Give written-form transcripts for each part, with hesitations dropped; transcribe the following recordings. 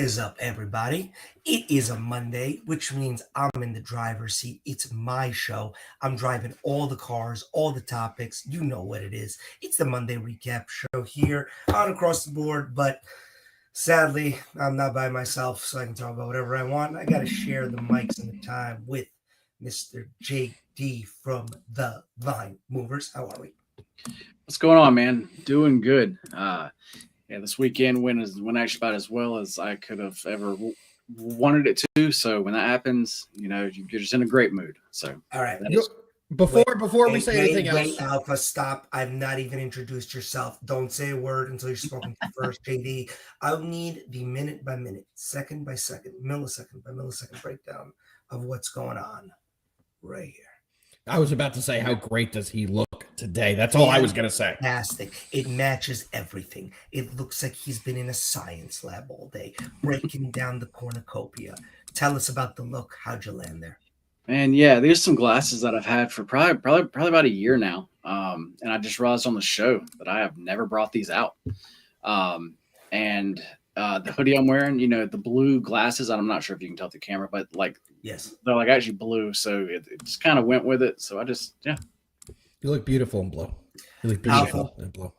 is up, everybody? It is a Monday, which means I'm in the driver's seat. It's my show. I'm driving all the cars, all the topics. You know what it is. It's the Monday recap show here on across the board, but sadly, I'm not by myself, so I can talk about whatever I want. I got to share the mics and the time with Mr. JD from the Vine Movers. How are we? What's going on, man? Doing good. Yeah, this weekend went actually about as well as I could have ever wanted it to. So when that happens, you're just in a great mood. So All right. Before we say anything else, Alpha, stop. I've not even introduced yourself. Don't say a word until you're spoken to first, JD. I'll need the minute by minute, second by second, millisecond by millisecond breakdown of what's going on right here. I was about to say, how great does he look today? That's all I was going to say. Fantastic. It matches everything. It looks like he's been in a science lab all day, breaking down the cornucopia. Tell us about the look. How'd you land there? And yeah, there's some glasses that I've had for probably about a year now. And I just realized on the show that I have never brought these out. And the hoodie I'm wearing, the blue glasses, I'm not sure if you can tell the camera, but yes, they're actually blue. So it just kind of went with it. So You look beautiful in blue. You look beautiful in blue.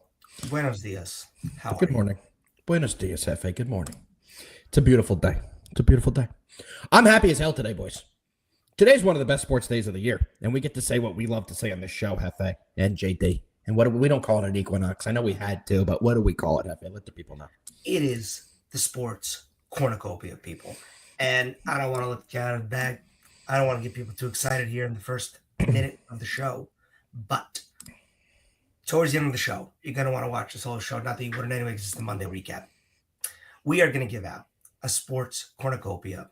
Buenos dias. Good morning. Buenos dias, Jefe. Good morning. It's a beautiful day. I'm happy as hell today, boys. Today's one of the best sports days of the year, and we get to say what we love to say on this show, Jefe and JD. And we don't call it an Equinox. I know we had to, but what do we call it, Jefe? Let the people know. It is the sports cornucopia, people. And I don't want to let the cat out of the bag. I don't want to get people too excited here in the first minute of the show. But towards the end of the show, you're going to want to watch this whole show. Not that you wouldn't anyway, because it's the Monday recap. We are going to give out a sports cornucopia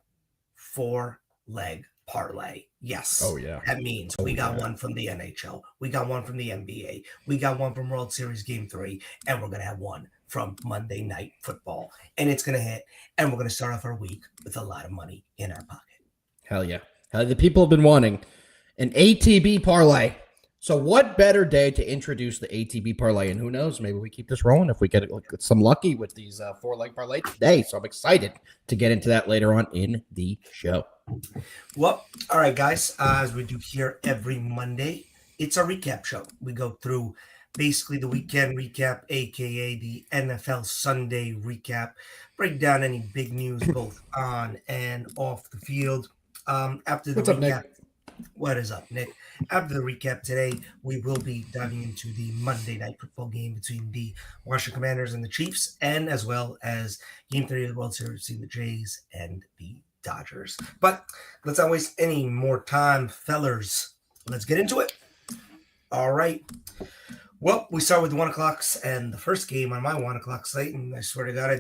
4-leg parlay. Yes. Oh, yeah. That means we got one from the NHL. We got one from the NBA. We got one from World Series Game 3. And we're going to have one from Monday Night Football. And it's going to hit. And we're going to start off our week with a lot of money in our pocket. Hell yeah. The people have been wanting an ATB parlay. So what better day to introduce the ATB parlay? And who knows, maybe we keep this rolling if we get some lucky with these 4-leg parlay today. So I'm excited to get into that later on in the show. Well, all right, guys, as we do here every Monday, it's a recap show. We go through basically the weekend recap, a.k.a. the NFL Sunday recap, break down any big news both on and off the field. After the What's recap, up, Nick? What is up, Nick? After the recap today, we will be diving into the Monday Night Football game between the Washington Commanders and the Chiefs, and as well as Game 3 of the World Series between the Jays and the Dodgers. But let's not waste any more time, fellers. Let's get into it. All right. Well, we start with the 1 o'clocks, and the first game on my 1 o'clock slate, and I swear to God,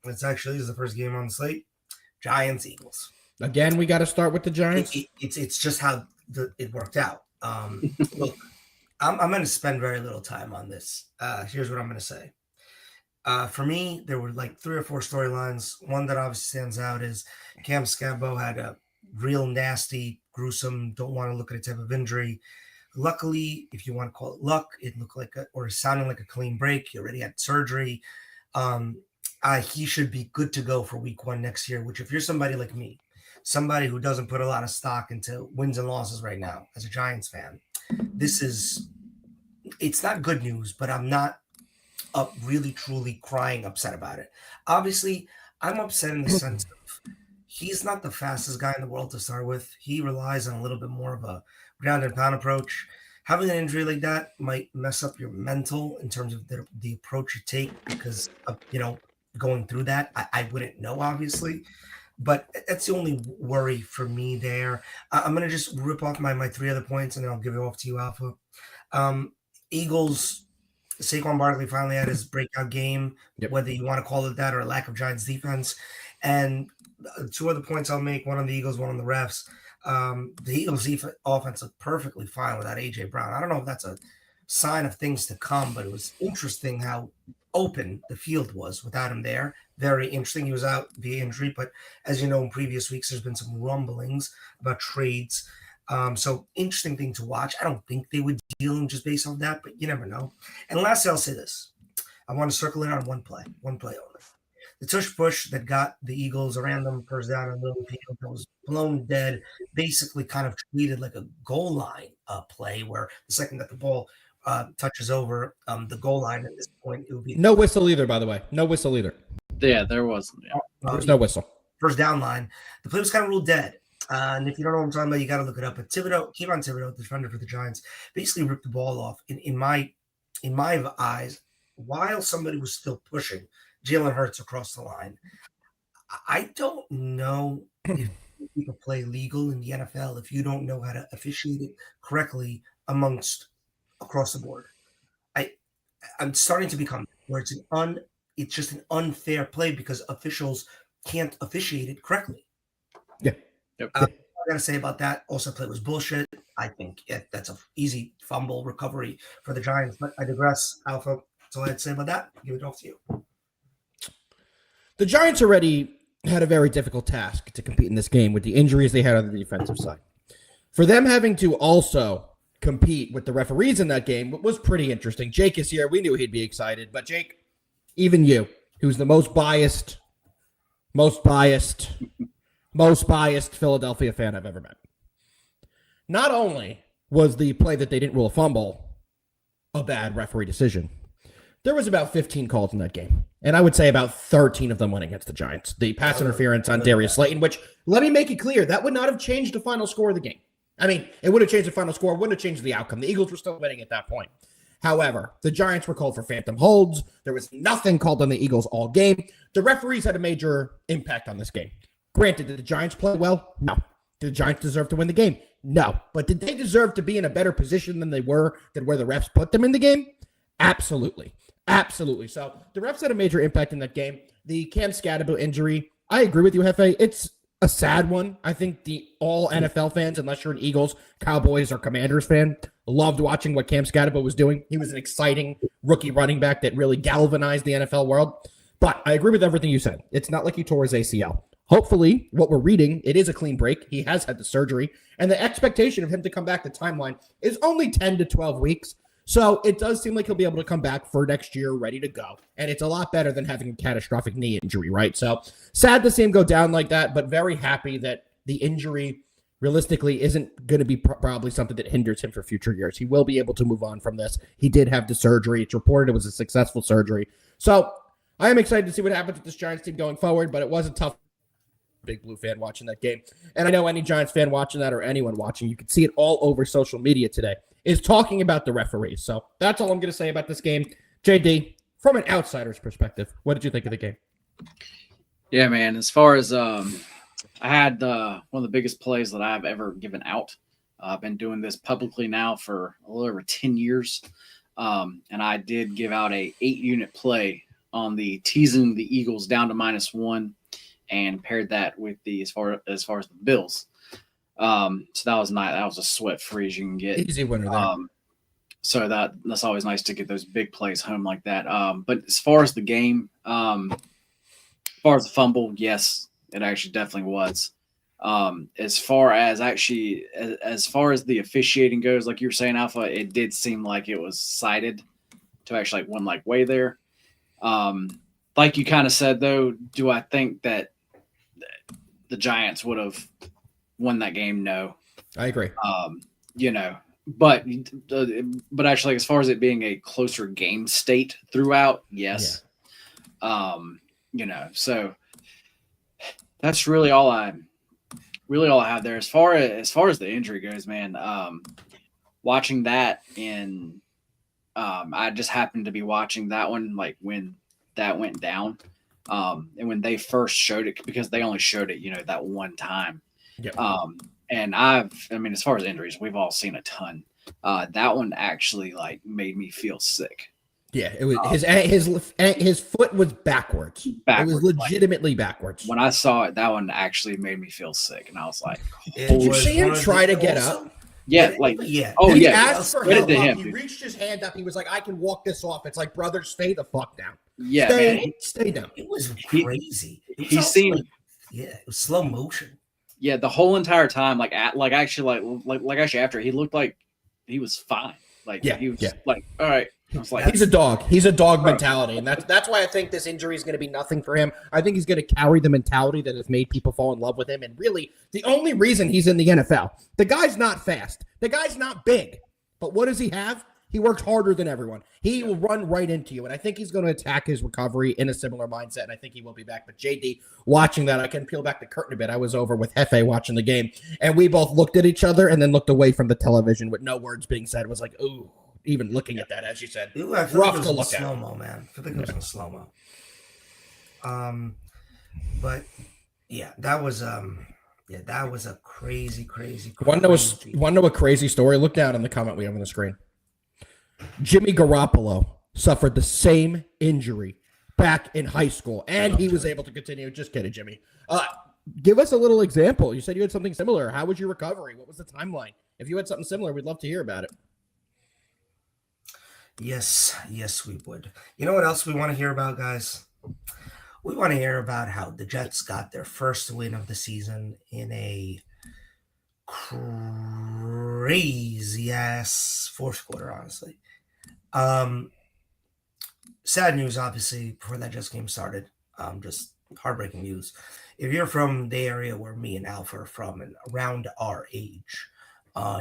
this is the first game on the slate, Giants-Eagles. Again, we got to start with the Giants. It's just how it worked out. Look, I'm going to spend very little time on this. Here's what I'm going to say. For me, there were like 3 or 4 storylines. One that obviously stands out is Cam Scabo had a real nasty, gruesome, don't want to look at it type of injury. Luckily, if you want to call it luck, it looked like or sounded like a clean break. He already had surgery. He should be good to go for week 1 next year, which if you're somebody like me, somebody who doesn't put a lot of stock into wins and losses right now as a Giants fan, it's not good news, but I'm not really truly crying upset about it. Obviously, I'm upset in the sense of he's not the fastest guy in the world to start with. He relies on a little bit more of a ground and pound approach. Having an injury like that might mess up your mental in terms of the approach you take because of, going through that. I wouldn't know, obviously. But that's the only worry for me there. I'm going to just rip off my 3 other points, and then I'll give it off to you, Alpha. Eagles, Saquon Barkley finally had his breakout game, whether you want to call it that or a lack of Giants defense. And 2 other points I'll make, one on the Eagles, one on the refs. The Eagles offense looked perfectly fine without A.J. Brown. I don't know if that's a sign of things to come, but it was interesting how open the field was without him there. Very interesting. He was out via injury, but as you know, in previous weeks, there's been some rumblings about trades. So interesting thing to watch. I don't think they would deal him just based on that, but you never know. And lastly, I'll say this. I want to circle in on one play only. The tush push that got the Eagles around them, first down in the middle of the field, that was blown dead, basically kind of treated like a goal line play where the second that the ball touches over the goal line at this point, it would be No whistle either, by the way. No whistle either. Yeah, there wasn't. Yeah. There's no whistle. First down line. The play was kind of ruled dead. And if you don't know what I'm talking about, you got to look it up. But Kayvon Thibodeau, the defender for the Giants, basically ripped the ball off. In my eyes, while somebody was still pushing Jalen Hurts across the line. I don't know if people play legal in the NFL if you don't know how to officiate it correctly across the board. I'm starting to become where it's just an unfair play because officials can't officiate it correctly. Yeah. Yep. I gotta say about that. Also, play was bullshit. I think that's an easy fumble recovery for the Giants. But I digress. Alpha. That's all I had to say about that. Give it off to you. The Giants already had a very difficult task to compete in this game with the injuries they had on the defensive side. For them having to also compete with the referees in that game was pretty interesting. Jake is here. We knew he'd be excited. But Jake, even you, who's the most biased Philadelphia fan I've ever met. Not only was the play that they didn't rule a fumble a bad referee decision, there was about 15 calls in that game. And I would say about 13 of them went against the Giants. The pass interference on Darius Slayton, which, let me make it clear, that would not have changed the final score of the game. I mean, it would have changed the final score, wouldn't have changed the outcome. The Eagles were still winning at that point. However, the Giants were called for phantom holds. There was nothing called on the Eagles all game. The referees had a major impact on this game. Granted, did the Giants play well? No. Did the Giants deserve to win the game? No. But did they deserve to be in a better position than they were, than where the refs put them in the game? Absolutely. Absolutely. So the refs had a major impact in that game. The Cam Scadabo injury, I agree with you, Jefe. It's a sad one. I think all NFL fans, unless you're an Eagles, Cowboys, or Commanders fan, loved watching what Cam Scadabo was doing. He was an exciting rookie running back that really galvanized the NFL world. But I agree with everything you said. It's not like he tore his ACL. Hopefully, what we're reading, it is a clean break. He has had the surgery. And the expectation of him to come back, the timeline, is only 10 to 12 weeks. So it does seem like he'll be able to come back for next year ready to go. And it's a lot better than having a catastrophic knee injury, right? So sad to see him go down like that, but very happy that the injury realistically isn't going to be probably something that hinders him for future years. He will be able to move on from this. He did have the surgery. It's reported it was a successful surgery. So I am excited to see what happens with this Giants team going forward, but it was a tough Big Blue fan watching that game. And I know any Giants fan watching that or anyone watching, you can see it all over social media today, is talking about the referees. So that's all I'm going to say about this game. JD, from an outsider's perspective, what did you think of the game? Yeah, man. As far as I had one of the biggest plays that I've ever given out. I've been doing this publicly now for a little over 10 years. And I did give out a 8-unit play on the teasing the Eagles down to -1 and paired that with the as far as the Bills. So that was nice. That was a sweat freeze you can get. Easy winner there. So that's always nice to get those big plays home like that. But as far as the game, as far as the fumble, yes, it actually definitely was. As far as the officiating goes, like you were saying, Alpha, it did seem like it was cited to actually win way there. Like you kind of said, though, do I think that the Giants would have won that game? No. I agree. But actually, as far as it being a closer game state throughout, yes. Yeah. So that's really all I have there. As far as the injury goes, man, watching that I just happened to be watching that one when that went down. And when they first showed it, because they only showed it, that one time. Yep. And as far as injuries, we've all seen a ton. That one actually made me feel sick. Yeah, it was his foot was backwards. It was legitimately backwards. When I saw it, that one actually made me feel sick, and I was like, "Did you see him try to get up?" Yeah, yeah. Oh, he yeah. asked for help. He reached his hand up. He was like, "I can walk this off." It's like, brother, stay the fuck down. Yeah, stay down. It was crazy. He seemed, it was slow motion. Yeah, the whole entire time, actually after, he looked like he was fine. He was like, all right, I was like, He's a dog. He's a dog mentality, and that's why I think this injury is going to be nothing for him. I think he's going to carry the mentality that has made people fall in love with him. And really, the only reason he's in the NFL, the guy's not fast, the guy's not big, but what does he have? He works harder than everyone. He will run right into you, and I think he's going to attack his recovery in a similar mindset, and I think he will be back. But JD, watching that, I can peel back the curtain a bit. I was over with Jefe watching the game, and we both looked at each other and then looked away from the television with no words being said. It was like, ooh, even looking at that, as you said, Ooh, I feel rough like it to was look in at. slow-mo, man. I feel like it was in slow-mo. But yeah, that was a crazy. Want to know a crazy story? Look down in the comment we have on the screen. Jimmy Garoppolo suffered the same injury back in high school, and he was able to continue. Just kidding, Jimmy. Give us a little example. You said you had something similar. How was your recovery? What was the timeline? If you had something similar, we'd love to hear about it. Yes, we would. You know what else we want to hear about, guys? We want to hear about how the Jets got their first win of the season in a crazy ass fourth quarter, honestly. Sad news, obviously, before that Jets game started. Just heartbreaking news. If you're from the area where me and Alpha are from and around our age,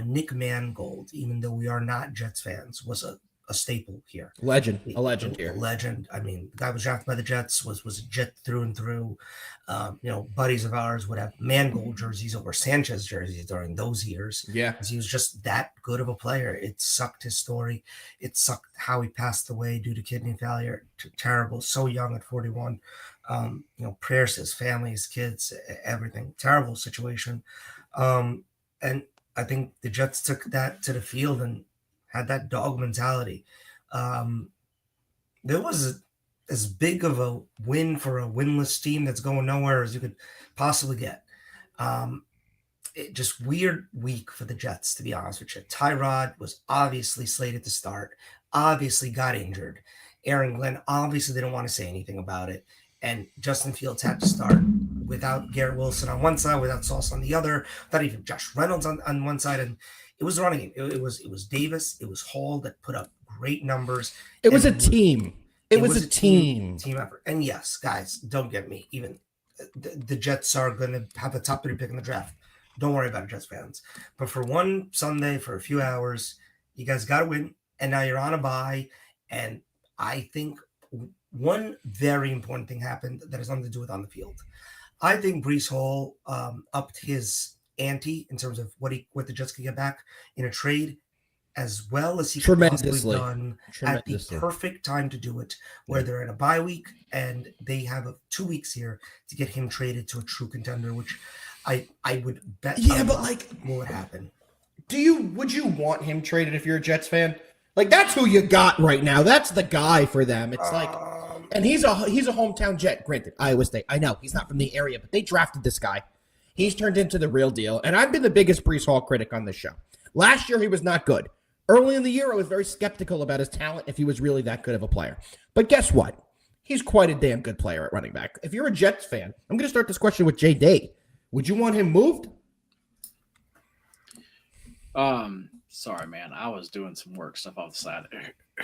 Nick Mangold, even though we are not Jets fans, was a staple here. A legend here. A legend. I mean, the guy was drafted by the Jets, was a Jet through and through. Buddies of ours would have Mangold jerseys over Sanchez jerseys during those years. Yeah. Because he was just that good of a player. It sucked his story. It sucked how he passed away due to kidney failure. Terrible. So young at 41. Prayers to his family, his kids, everything. Terrible situation. And I think the Jets took that to the field and had that dog mentality. There was as big of a win for a winless team that's going nowhere as you could possibly get. Just weird week for the Jets, to be honest with you. Tyrod was obviously slated to start, obviously got injured. Aaron Glenn, obviously they don't want to say anything about it. And Justin Fields had to start without Garrett Wilson on one side, without Sauce on the other, without even Josh Reynolds on one side. And it was running game. It was Davis. It was Hall that put up great numbers. It was a team. It was a team effort. And yes, guys, don't get me. Even the Jets are going to have the top 3 pick in the draft. Don't worry about it, Jets fans. But for one Sunday, for a few hours, you guys got to win. And now you're on a bye. And I think one very important thing happened that has nothing to do with on the field. I think Breece Hall upped his ante in terms of what the Jets could get back in a trade, as well as he could possibly done at the perfect time to do it, where they're in a bye week and they have 2 weeks here to get him traded to a true contender, which I would bet would happen. Would you want him traded if you're a Jets fan? Like, that's who you got right now. That's the guy for them. It's and he's a hometown Jet. Granted, Iowa State. I know he's not from the area, but they drafted this guy. He's turned into the real deal. And I've been the biggest Breece Hall critic on this show. Last year, he was not good. Early in the year, I was very skeptical about his talent if he was really that good of a player. But guess what? He's quite a damn good player at running back. If you're a Jets fan, I'm going to start this question with JD. Would you want him moved? Sorry, man. I was doing some work stuff off the side.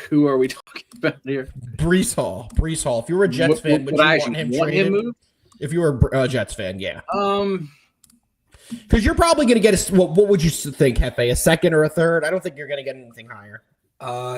Who are we talking about here? Breece Hall. If you were a Jets fan, would you want him traded? Moved? If you were a Jets fan, yeah. Because you're probably going to get what would you think, Jefe? A second or a third? I don't think you're going to get anything higher.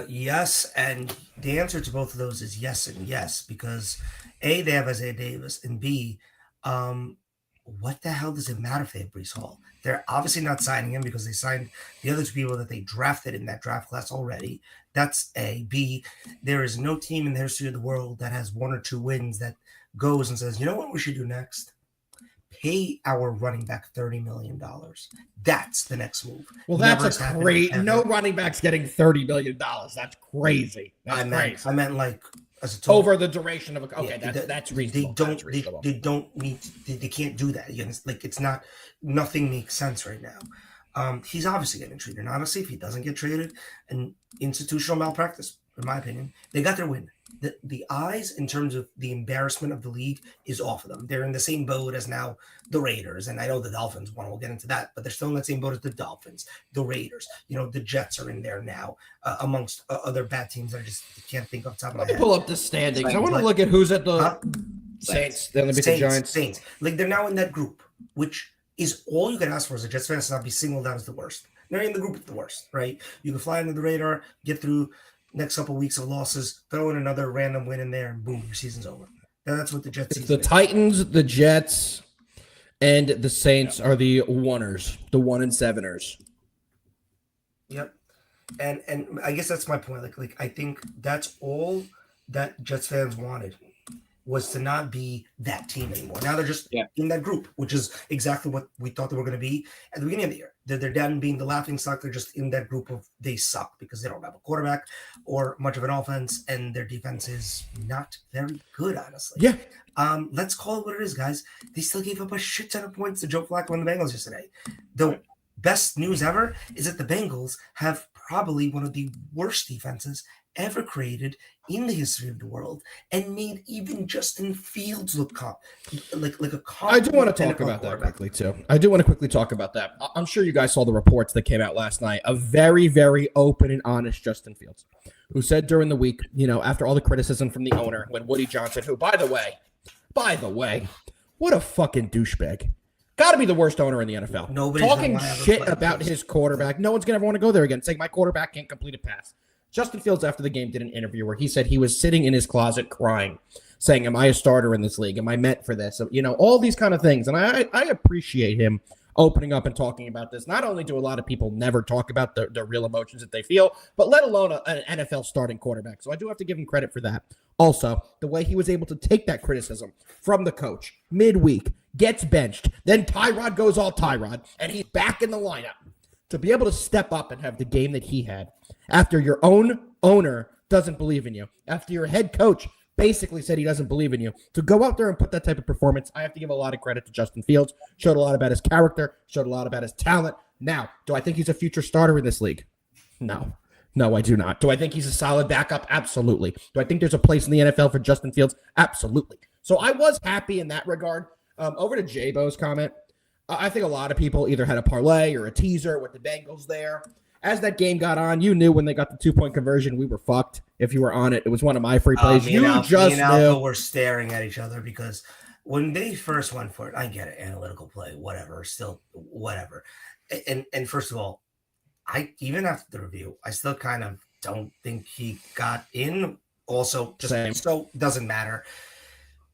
Yes, and the answer to both of those is yes and yes, because A, they have Isaiah Davis, and B, what the hell does it matter if they have Breece Hall? They're obviously not signing him because they signed the other 2 people that they drafted in that draft class already. That's A. B, there is no team in the history of the world that has 1 or 2 wins that goes and says, you know what we should do next? Pay our running back $30 million. That's the next move. Well, that's a great. No running back's getting $30 million. That's crazy. I meant like as a total. Over the duration of a. Okay, that's reasonable. They don't need. They can't do that. Again, it's not. Nothing makes sense right now. He's obviously getting traded. And honestly, if he doesn't get traded, and institutional malpractice, in my opinion, they got their win. the eyes in terms of the embarrassment of the league is off of them. They're in the same boat as now the Raiders, and I know the Dolphins one. We'll get into that, but they're still in the same boat as the Dolphins, the Raiders. The Jets are in there now, amongst other bad teams that I just can't think off the top of my Let me head. pull up the standings. I Saints, want to look at who's at the Huh? Saints. Then they beat the Giants. Saints. Like they're now in that group, which is all you can ask for as a Jets fan, is not be singled out as the worst. They're in the group with the worst, right? You can fly under the radar, get through next couple of weeks of losses, throw in another random win in there, and boom, your season's over. And that's what the Jets It's season the is. Titans, the Jets, and the Saints are the oneers, the 1-7ers. Yep. And I guess that's my point. Like I think that's all that Jets fans wanted, was to not be that team anymore. Now they're just in that group, which is exactly what we thought they were going to be at the beginning of the year. They're down being the laughing stock. They're just in that group of they suck because they don't have a quarterback or much of an offense, and their defense is not very good, honestly. Yeah. Let's call it what it is, guys. They still gave up a shit ton of points to Joe Flacco and the Bengals yesterday. The best news ever is that the Bengals have probably one of the worst defenses ever created in the history of the world, and made even Justin Fields look like a. I do want to talk about that quickly too. I do want to quickly talk about that. I'm sure you guys saw the reports that came out last night. A very, very open and honest Justin Fields, who said during the week, after all the criticism from the owner, when Woody Johnson, who, by the way, what a fucking douchebag. Got to be the worst owner in the NFL. Nobody's talking shit about his quarterback. No one's going to ever want to go there again, saying my quarterback can't complete a pass. Justin Fields, after the game, did an interview where he said he was sitting in his closet crying, saying, am I a starter in this league? Am I meant for this? All these kind of things. And I appreciate him opening up and talking about this. Not only do a lot of people never talk about the real emotions that they feel, but let alone an NFL starting quarterback. So I do have to give him credit for that. Also, the way he was able to take that criticism from the coach midweek, gets benched, then Tyrod goes all Tyrod, and he's back in the lineup. To be able to step up and have the game that he had after your own owner doesn't believe in you, after your head coach basically said he doesn't believe in you, to go out there and put that type of performance, I have to give a lot of credit to Justin Fields. Showed a lot about his character, showed a lot about his talent. Now, do I think he's a future starter in this league? No, I do not. Do I think he's a solid backup? Absolutely. Do I think there's a place in the NFL for Justin Fields? Absolutely. So I was happy in that regard. Over to J-Bo's comment. I think a lot of people either had a parlay or a teaser with the Bengals there. As that game got on, you knew when they got the 2-point conversion, we were fucked. If you were on it, it was one of my free plays. Me and Alpha were staring at each other because when they first went for it, I get it, analytical play, whatever, still whatever. And first of all, even after the review, I still kind of don't think he got in. Also, so doesn't matter.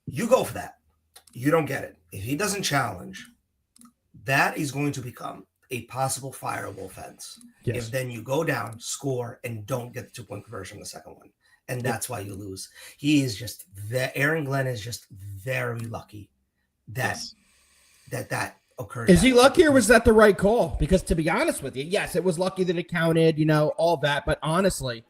You go for that. You don't get it. If he doesn't challenge, that is going to become a possible fireable offense. Yes. If then you go down, score, and don't get the 2-point conversion in the second one. And that's why you lose. He is just Aaron Glenn is just very lucky that occurred. Is he lucky, or was that the right call? Because to be honest with you, yes, it was lucky that it counted, all that. But honestly,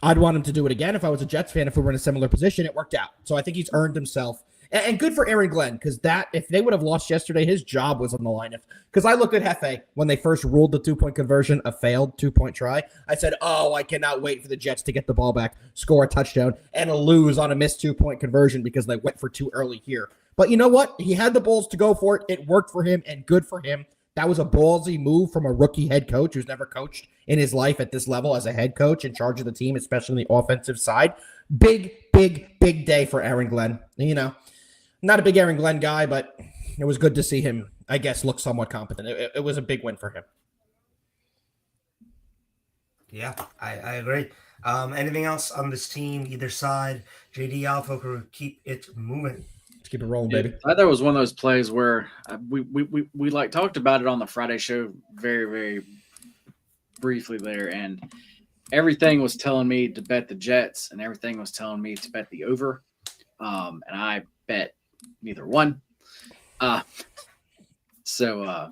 I'd want him to do it again if I was a Jets fan. If we were in a similar position, it worked out. So I think he's earned himself. And good for Aaron Glenn, because if they would have lost yesterday, his job was on the line. Because I looked at Jefe when they first ruled the 2-point conversion a failed 2-point try. I said, I cannot wait for the Jets to get the ball back, score a touchdown, and lose on a missed 2-point conversion because they went for too early here. But you know what? He had the balls to go for it. It worked for him, and good for him. That was a ballsy move from a rookie head coach who's never coached in his life at this level as a head coach in charge of the team, especially on the offensive side. Big day for Aaron Glenn. Not a big Aaron Glenn guy, but it was good to see him, I guess, look somewhat competent. It was a big win for him. Yeah, I agree. Anything else on this team, either side? JD Alpha could keep it moving. Let's keep it rolling, baby. I thought it was one of those plays where we talked about it on the Friday show very, very briefly there, and everything was telling me to bet the Jets, and everything was telling me to bet the over, and I bet neither one. So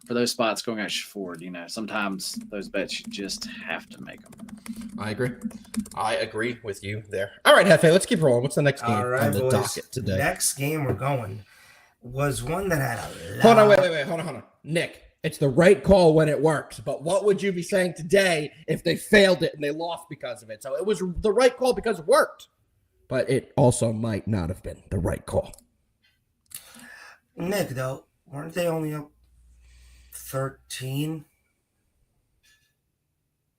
for those spots going at forward, sometimes those bets you just have to make them. I agree with you there. All right, Jefe, let's keep rolling. What's the next game on the docket today? Next game we're going was one that had a lot. Hold on, wait. Hold on. Nick, It's the right call when it works. But what would you be saying today if they failed it and they lost because of it? So it was the right call because it worked. But it also might not have been the right call. Nick, though, weren't they only up 13?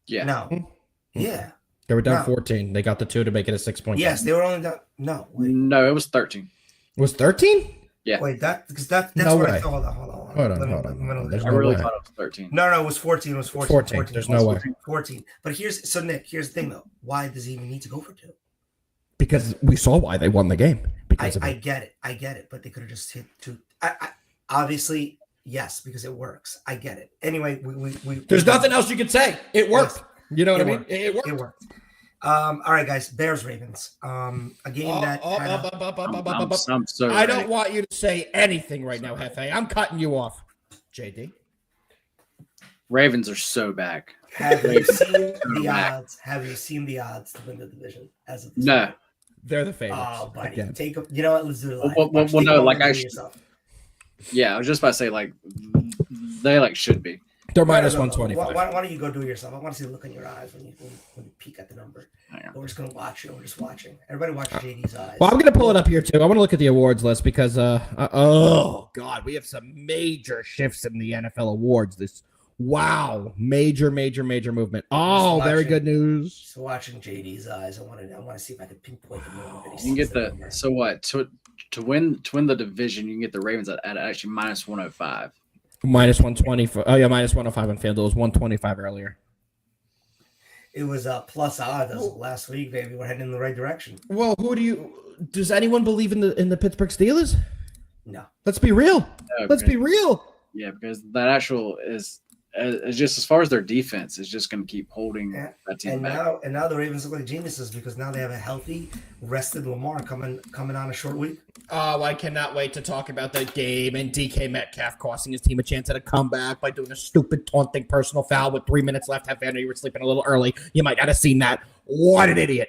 Yeah. No. Yeah. They were down No. 14. They got the 2 to make it a 6-point game. Yes, they were only down. No, wait. No, it was 13. It was 13? Yeah. Wait, that's No what way. I thought. Hold on. Hold on. There's I no really way. thought it was 13. No, it was 14. It was 14. 14. There's no way. 14. But Nick, here's the thing, though. Why does he even need to go for 2? Because we saw why they won the game. Because of I it. get it. But they could have just hit 2. Obviously, yes, because it works. I get it. Anyway, we There's nothing else you can say. It worked. Yes. You know what It I mean? worked. It worked. It worked. All right, guys. Bears Ravens. A game that I'm so I ready. don't want you to say anything right now, Jefe. I'm cutting you off. JD. Ravens are so back. have you seen the odds? Have you seen the odds to win the division as of this No. point? They're the favorites. Oh, buddy. Again. Take a, you know what? Let's do it live. Well, Watch, no, take a like moment I and do sh- yourself. Yeah, I was just about to say, like, they like should be. They're minus No. 125. Why don't you go do it yourself? I want to see the look in your eyes when you peek at the number. Hang on. We're just gonna watch it. We're just watching. Everybody watch JD's eyes. Well, I'm going to pull it up here, too. I want to look at the awards list because, oh, God, we have some major shifts in the NFL awards. Wow. Major movement. Oh, Just very watching. good news. Just watching JD's eyes. I want to see if I can pinpoint the moment that he You can sees get the the number. so what to win the division. You can get the Ravens at actually minus 105. Minus 120. Oh, yeah, minus 105 on FanDuel. It was 125 earlier. It was plus odds as of last week, baby. We're heading in the right direction. Well, does anyone believe in the Pittsburgh Steelers? No. Let's be real. No, Let's be real. Yeah, because that actual is just as far as their defense is just going to keep holding Yeah. that team And back. now the Ravens look like geniuses because now they have a healthy, rested Lamar coming on a short week. Oh, I cannot wait to talk about that game and DK Metcalf costing his team a chance at a comeback by doing a stupid taunting personal foul with 3 minutes left. Have you were sleeping a little early. You might not have seen that. What an idiot.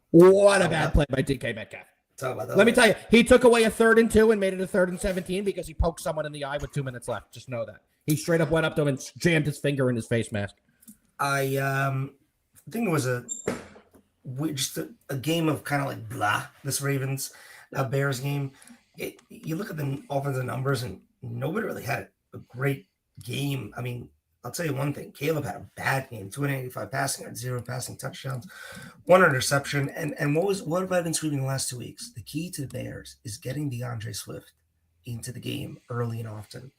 What a bad play by DK Metcalf. Talk about that. Let me tell you, he took away a 3rd and 2 and made it a 3rd and 17 because he poked someone in the eye with 2 minutes left. Just know that. He straight up went up to him and jammed his finger in his face mask. I think it was just a game of kind of like blah. This Ravens Bears game. You look at the offensive numbers and nobody really had a great game. I mean, I'll tell you one thing. Caleb had a bad game. 285 passing, had 0 passing touchdowns, 1 interception. And what have I been screaming the last 2 weeks? The key to the Bears is getting DeAndre Swift into the game early and often.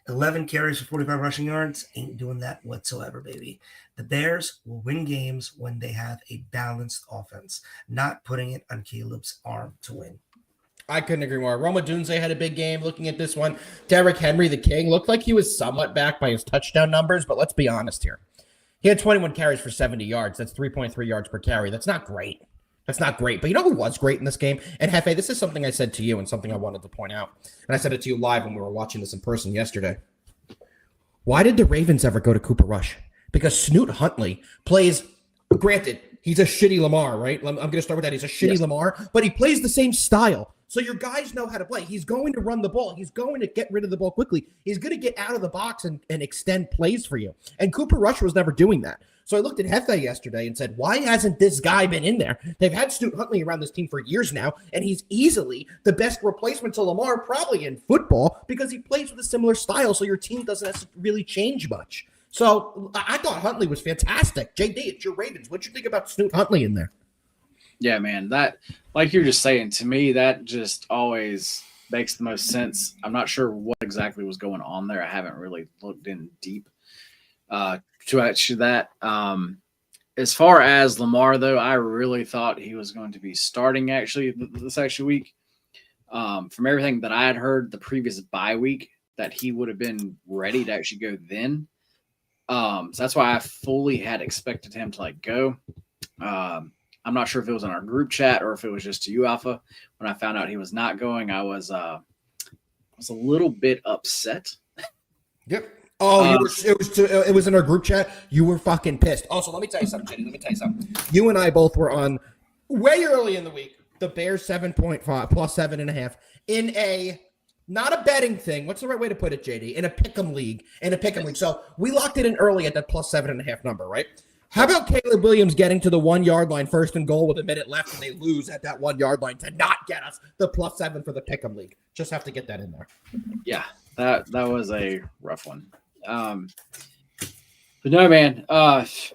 11 carries for 45 rushing yards. Ain't doing that whatsoever, baby. The Bears will win games when they have a balanced offense, not putting it on Caleb's arm to win. I couldn't agree more. Roma Dunze had a big game. Looking at this one, Derrick Henry, the king, looked like he was somewhat back by his touchdown numbers, but let's be honest here. He had 21 carries for 70 yards. That's 3.3 yards per carry. That's not great. But you know who was great in this game? And Jefe, this is something I said to you and something I wanted to point out. And I said it to you live when we were watching this in person yesterday. Why did the Ravens ever go to Cooper Rush? Because Snoot Huntley plays, granted, he's a shitty Lamar, right? I'm going to start with that. He's a shitty Lamar, but he plays the same style. So your guys know how to play. He's going to run the ball. He's going to get rid of the ball quickly. He's going to get out of the box and extend plays for you. And Cooper Rush was never doing that. So I looked at Jefe yesterday and said, why hasn't this guy been in there? They've had Snoot Huntley around this team for years now, and he's easily the best replacement to Lamar probably in football because he plays with a similar style, so your team doesn't really change much. So I thought Huntley was fantastic. JD, it's your Ravens. What'd you think about Snoot Huntley in there? Yeah, man, that, like you're just saying, to me, that just always makes the most sense. I'm not sure what exactly was going on there. I haven't really looked in deep to actually that. As far as Lamar, though, I really thought he was going to be starting actually this actual week. From everything that I had heard the previous bye week, that he would have been ready to actually go then. So that's why I fully had expected him to go. I'm not sure if it was in our group chat or if it was just to you, Alpha. When I found out he was not going, I was a little bit upset. Yep. Oh, it was in our group chat. You were fucking pissed. Also, let me tell you something, Jenny. Let me tell you something. You and I both were on way early in the week. The Bears 7.5 plus 7.5 in a Not a betting thing. What's the right way to put it, JD? In a pick'em league. So we locked it in early at that plus 7.5 number, right? How about Caleb Williams getting to the 1 yard line first and goal with a minute left and they lose at that 1 yard line to not get us the plus 7 for the pick'em league? Just have to get that in there. Yeah, that was a rough one. But no, man. As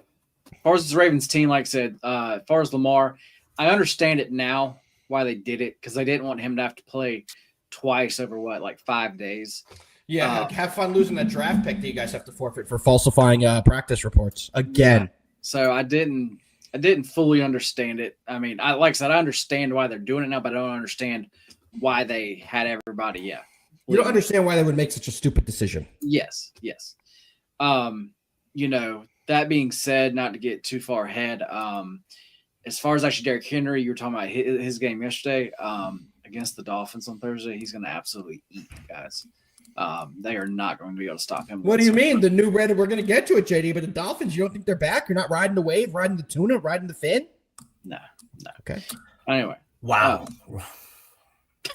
far as this Ravens team, like I said, as far as Lamar, I understand it now why they did it because they didn't want him to have to play twice over 5 days. Yeah, have fun losing that draft pick that you guys have to forfeit for falsifying practice reports again. Yeah. So I didn't fully understand it. I mean, like I said, I understand why they're doing it now, but I don't understand why they had everybody. Yeah, you don't understand why they would make such a stupid decision. Yes. That being said, not to get too far ahead. As far as actually Derrick Henry, you were talking about his game yesterday against the Dolphins on Thursday. He's going to absolutely eat you guys. They are not going to be able to stop him. What do you mean? The new red, we're going to get to it, JD, but the Dolphins, you don't think they're back? You're not riding the wave, riding the tuna, riding the fin? No. Okay. Anyway. Wow.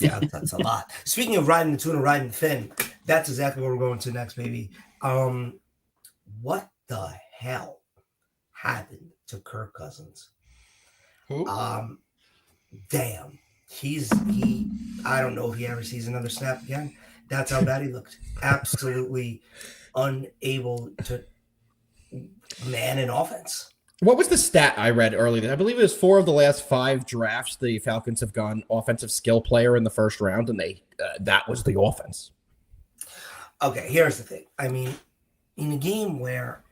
Yeah, that's a lot. Speaking of riding the tuna, riding the fin, that's exactly where we're going to next, baby. What the hell happened to Kirk Cousins? Who? Damn. I don't know if he ever sees another snap again. That's how bad he looked. Absolutely unable to man an offense. What was the stat I read earlier? I believe it was 4 of the last 5 drafts the Falcons have gone offensive skill player in the first round, and that was the offense. Okay, here's the thing. I mean, in a game where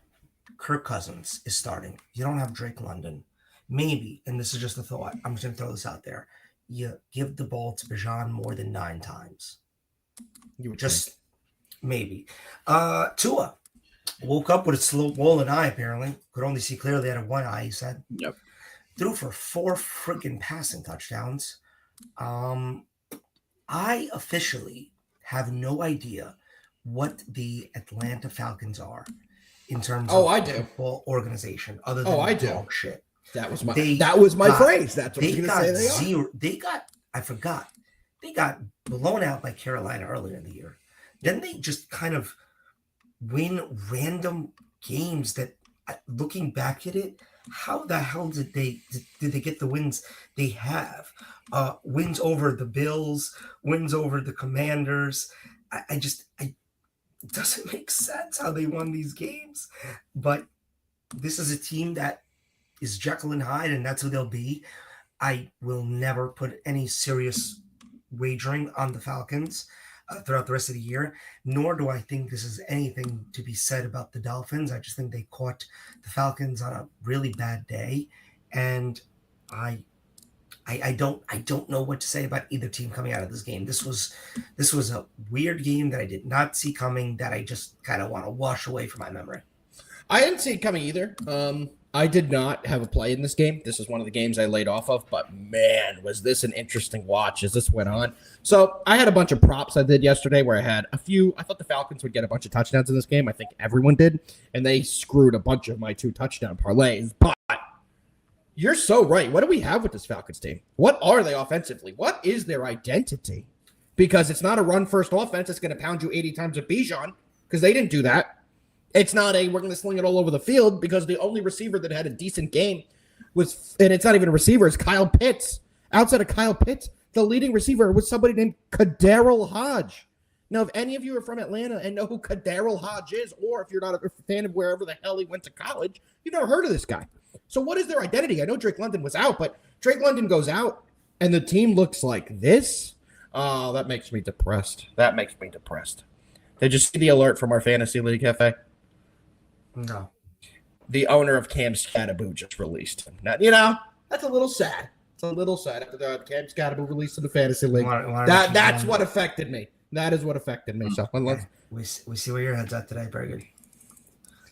Kirk Cousins is starting, you don't have Drake London. Maybe, and this is just a thought, I'm just going to throw this out there, you give the ball to Bijan more than 9 times. You would just maybe. Tua woke up with a swollen eye, apparently. Could only see clearly out of one eye, he said. Yep. Threw for 4 freaking passing touchdowns. I officially have no idea what the Atlanta Falcons are in terms of football organization, other than dog shit. That was my phrase. That's what I was going to say. They got blown out by Carolina earlier in the year. Then they just kind of win random games that, looking back at it, how the hell did they get the wins they have? Wins over the Bills, wins over the Commanders. It doesn't make sense how they won these games. But this is a team that is Jekyll and Hyde, and that's who they'll be. I will never put any serious wagering on the Falcons throughout the rest of the year, nor do I think this is anything to be said about the Dolphins. I just think they caught the Falcons on a really bad day, and I don't know what to say about either team coming out of this game. This was a weird game that I did not see coming, that I just kind of want to wash away from my memory. I didn't see it coming either. I did not have a play in this game. This is one of the games I laid off of, but man, was this an interesting watch as this went on. So I had a bunch of props I did yesterday where I had a few. I thought the Falcons would get a bunch of touchdowns in this game. I think everyone did, and they screwed a bunch of my 2 touchdown parlays. But you're so right. What do we have with this Falcons team? What are they offensively? What is their identity? Because it's not a run-first offense that's going to pound you 80 times a Bijan, because they didn't do that. It's not we're going to sling it all over the field, because the only receiver that had a decent game was, and it's not even a receiver, is Kyle Pitts. Outside of Kyle Pitts, the leading receiver was somebody named Kadarrell Hodge. Now, if any of you are from Atlanta and know who Kadarrell Hodge is, or if you're not a fan of wherever the hell he went to college, you've never heard of this guy. So what is their identity? I know Drake London was out, but Drake London goes out, and the team looks like this. Oh, that makes me depressed. Did you see the alert from our fantasy league, Jefe? No. The owner of Cam Scattaboo just released him. Now, that's a little sad. It's a little sad after the Cam Scattaboo released in the fantasy league. That's what affected me. That is what affected me. So we see where your head's at today. Very good.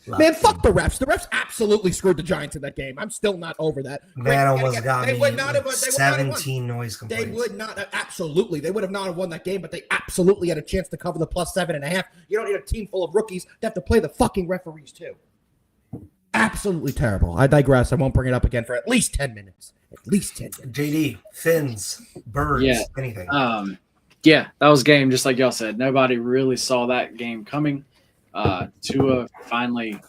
Man, fuck the refs. The refs absolutely screwed the Giants in that game. I'm still not over that. That almost got me 17 noise complaints. They would not have, absolutely. They would have not have won that game, but they absolutely had a chance to cover the plus 7.5. You don't need a team full of rookies to have to play the fucking referees too. Absolutely terrible. I digress. I won't bring it up again for at least 10 minutes. JD, fins, birds, anything. Yeah, that was a game just like y'all said. Nobody really saw that game coming. Tua finally,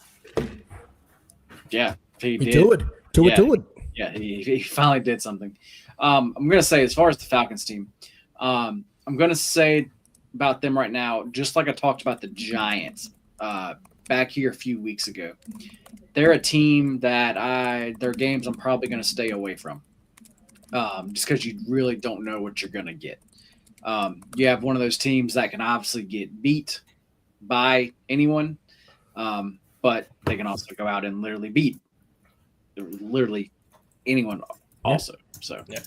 yeah, he did. Do it. Yeah, he finally did something. I'm going to say, as far as the Falcons team, I'm going to say about them right now, just like I talked about the Giants back here a few weeks ago. They're a team that their games I'm probably going to stay away from just because you really don't know what you're going to get. You have one of those teams that can obviously get beat by anyone, but they can also go out and literally beat anyone also. So yeah.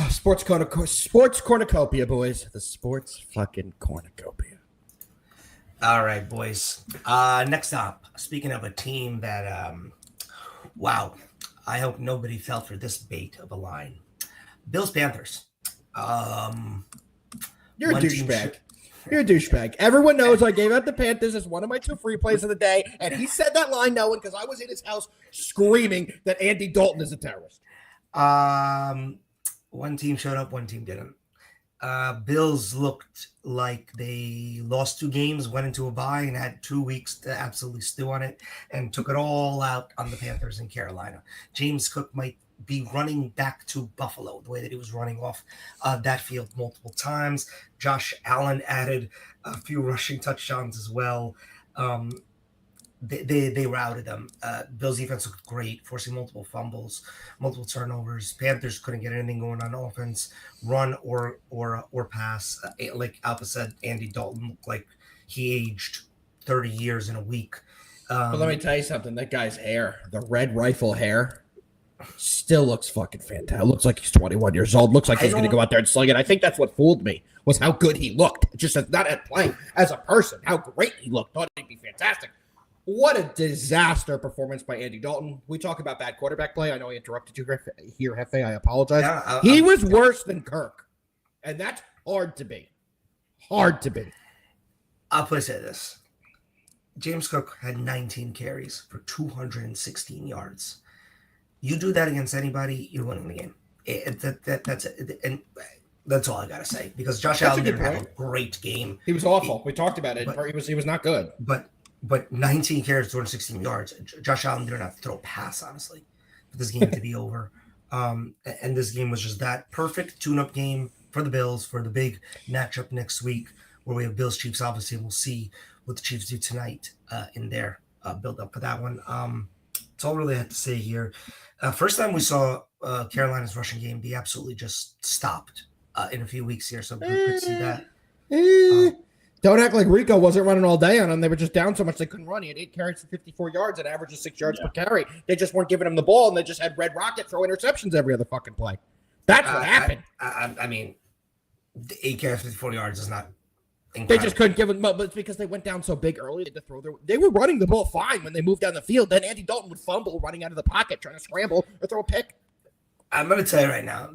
Sports cornucopia, boys. The sports fucking cornucopia. All right, boys. Next up, speaking of a team that, wow, I hope nobody fell for this bait of a line. Bills Panthers. You're a douchebag. You're a douchebag. Everyone knows I gave out the Panthers as one of my 2 free plays of the day, and he said that line knowing because I was in his house screaming that Andy Dalton is a terrorist. One team showed up, one team didn't. Bills looked like they lost 2 games, went into a bye, and had 2 weeks to absolutely stew on it, and took it all out on the Panthers in Carolina. James Cook might be running back to Buffalo the way that he was running off that field multiple times. Josh Allen added a few rushing touchdowns as well. They routed them. Bills defense looked great, forcing multiple fumbles, multiple turnovers. Panthers couldn't get anything going on offense, run or pass. Like Alpha said, Andy Dalton looked like he aged 30 years in a week. But let me tell you something. That guy's hair, the red rifle hair, still looks fucking fantastic. Looks like he's 21 years old. Looks like he's going to go out there and sling it. I think that's what fooled me, was how good he looked. Just as, not at playing, as a person, how great he looked. Thought he'd be fantastic. What a disaster performance by Andy Dalton. We talk about bad quarterback play. I know I interrupted you here, Jefe. I apologize. Yeah, he was worse than Kirk, and that's hard to be. Hard to be. I'll put it this. James Cook had 19 carries for 216 yards. You do that against anybody, you're winning the game. That's it. And that's all I got to say. Because Josh Allen didn't have a great game. He was awful. We talked about it. He was not good. But 19 carries, 216 yards. Josh Allen didn't have to throw a pass, honestly, for this game to be over. And this game was just that perfect tune-up game for the Bills for the big matchup next week where we have Bills-Chiefs, obviously, and we'll see what the Chiefs do tonight in their build-up for that one. That's all I really had to say here. First time we saw Carolina's rushing game be absolutely just stopped in a few weeks here, so we could see that. Don't act like Rico wasn't running all day on them. They were just down so much they couldn't run. He had 8 carries for 54 yards, an average of 6 yards per carry. They just weren't giving him the ball, and they just had Red Rocket throw interceptions every other fucking play. That's what happened. I mean, 8 carries, 54 yards is not incredible. They just couldn't give him, but it's because they went down so big early to throw they were running the ball fine when they moved down the field. Then Andy Dalton would fumble running out of the pocket, trying to scramble or throw a pick. I'm going to tell you right now,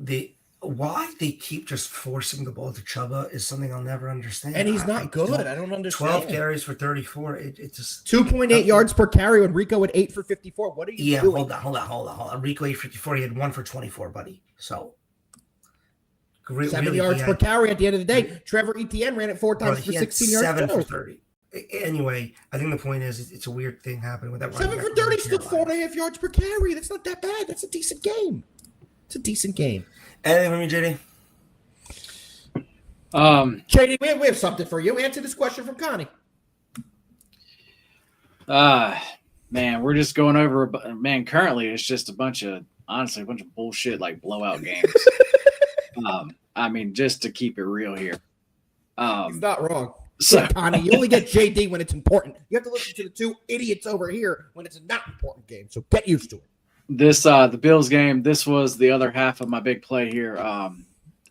why they keep just forcing the ball to Chuba is something I'll never understand. And he's not good. I don't understand. 12 carries for 34. It just 2.8 yards per carry when Rico had 8 for 54. What are you doing? Hold on. Rico 8 for 54. He had 1 for 24, buddy. So 7 yards per carry at the end of the day. Trevor Etienne ran it 4 times for 16 yards. 7 for 30. Anyway, I think the point is it's a weird thing happening with that. 7 for 30 still 4.5 yards per carry. That's not that bad. That's a decent game. It's a decent game. Anything from you, JD? JD, we have something for you. Answer this question from Connie. Man, we're just going over. Man, currently it's just a bunch of bullshit like blowout games. I mean, just to keep it real here. He's not wrong. So, Connie, you only get JD when it's important. You have to listen to the 2 idiots over here when it's a not important game. So get used to it. This the Bills game. This was the other half of my big play here.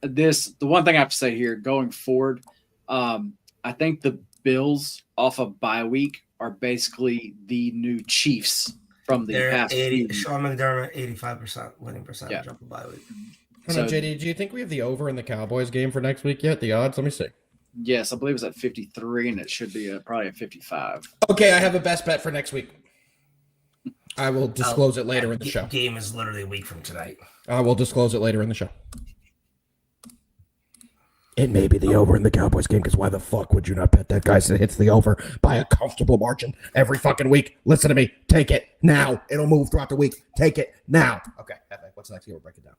The one thing I have to say here going forward, I think the Bills off of bye week are basically the new Chiefs from the past. Sean McDermott 85% winning percentage off of bye week. So, JD, do you think we have the over in the Cowboys game for next week yet? The odds? Let me see. Yes, I believe it's at 53, and it should be probably at 55. Okay, I have a best bet for next week. I will disclose it later in the show. Game is literally a week from tonight. I will disclose it later in the show. It may be the over in the Cowboys game, because why the fuck would you not bet that guy hits the over by a comfortable margin every fucking week? Listen to me. Take it now. It'll move throughout the week. Take it now. Okay, Jefe, what's next? We'll break it down.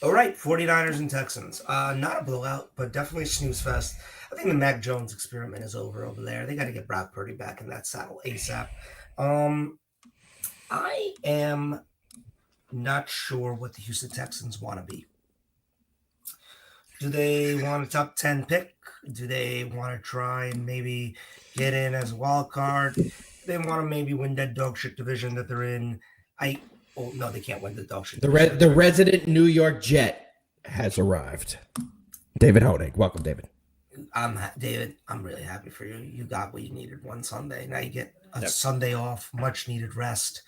All right, 49ers and Texans. Not a blowout, but definitely a snooze fest. I think the Mac Jones experiment is over there. They got to get Brock Purdy back in that saddle ASAP. I am not sure what the Houston Texans want to be. Do they want a top 10 pick? Do they want to try and maybe get in as a wild card? They want to maybe win that dog shit division that they're in. No, they can't win the dog shit. The resident New York Jet has arrived. David Honig. Welcome, David. David, I'm really happy for you. You got what you needed one Sunday. Now you get a Sunday off, much needed rest,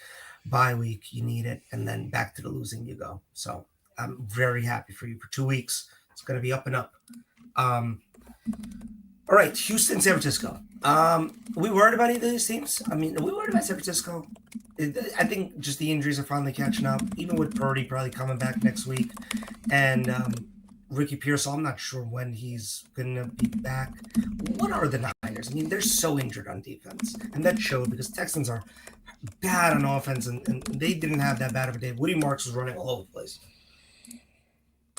bye week. You need it, and then back to the losing you go. So I'm very happy for you for 2 weeks. It's going to be up and up. All right, Houston, San Francisco. Are we worried about either of these teams? I mean, are we worried about San Francisco? I think just the injuries are finally catching up, even with Purdy probably coming back next week. And Ricky Pearsall, I'm not sure when he's going to be back. What are the Niners? I mean, they're so injured on defense. And that showed because Texans are bad on offense, and they didn't have that bad of a day. Woody Marks was running all over the place.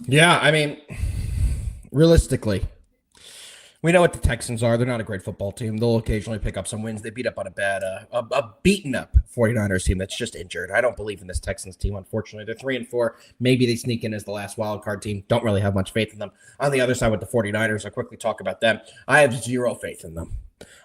Yeah, I mean, realistically, we know what the Texans are. They're not a great football team. They'll occasionally pick up some wins. They beat up on a beaten up 49ers team that's just injured. I don't believe in this Texans team, unfortunately. They're 3-4. Maybe they sneak in as the last wild card team. Don't really have much faith in them. On the other side with the 49ers, I'll quickly talk about them. I have zero faith in them.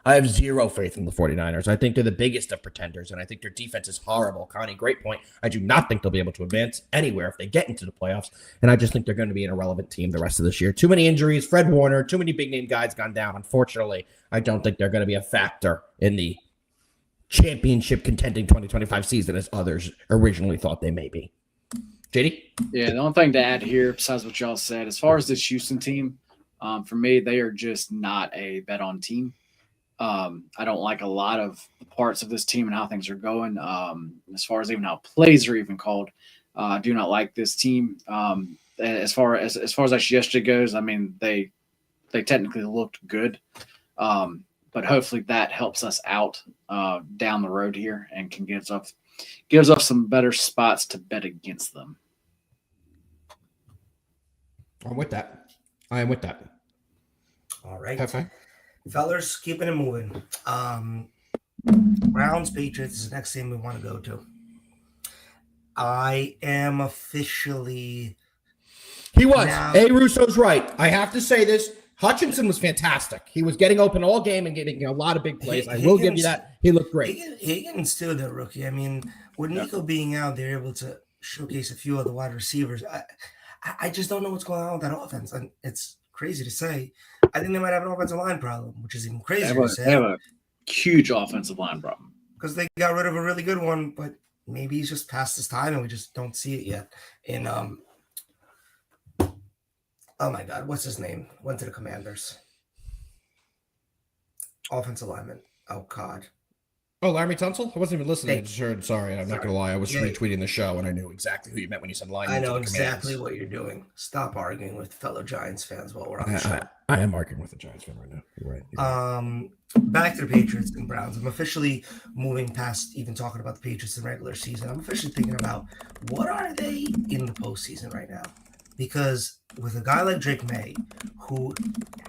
I have zero faith in the 49ers. I think they're the biggest of pretenders, and I think their defense is horrible. Connie, great point. I do not think they'll be able to advance anywhere if they get into the playoffs, and I just think they're going to be an irrelevant team the rest of this year. Too many injuries. Fred Warner, too many big-name guys gone down. Unfortunately, I don't think they're going to be a factor in the championship contending 2025 season as others originally thought they may be. JD? Yeah, the only thing to add here, besides what y'all said, as far as this Houston team, for me, they are just not a bet-on team. I don't like a lot of parts of this team and how things are going. As far as even how plays are even called, I do not like this team. As far as actually yesterday goes, I mean they technically looked good, but hopefully that helps us out down the road here and can gives us some better spots to bet against them. I'm with that. I am with that. All right. Jefe? Fellers, keeping it moving. Browns, Patriots is the next team we want to go to. I am officially... He was. Russo's right. I have to say this. Hutchinson was fantastic. He was getting open all game and getting a lot of big plays. I will give you that. He looked great. Higgins still the rookie. I mean, with Nico being out, they're able to showcase a few other wide receivers. I just don't know what's going on with that offense. And it's crazy to say. I think they might have an offensive line problem, which is even crazier to say. They have a huge offensive line problem. Because they got rid of a really good one, but maybe he's just past his time and we just don't see it yet. And oh my God, what's his name? Went to the Commanders. Offensive lineman. Oh God. Oh, Laramie Tunsil? I wasn't even listening. I just heard. Sorry, I'm not going to lie. I was retweeting the show, and I knew exactly who you meant when you said lineman. I know exactly what you're doing. Stop arguing with fellow Giants fans while we're on the show. I am arguing with a Giants fan right now. You're right. Back to the Patriots and Browns. I'm officially moving past even talking about the Patriots in regular season. I'm officially thinking about what are they in the postseason right now? Because with a guy like Drake May, who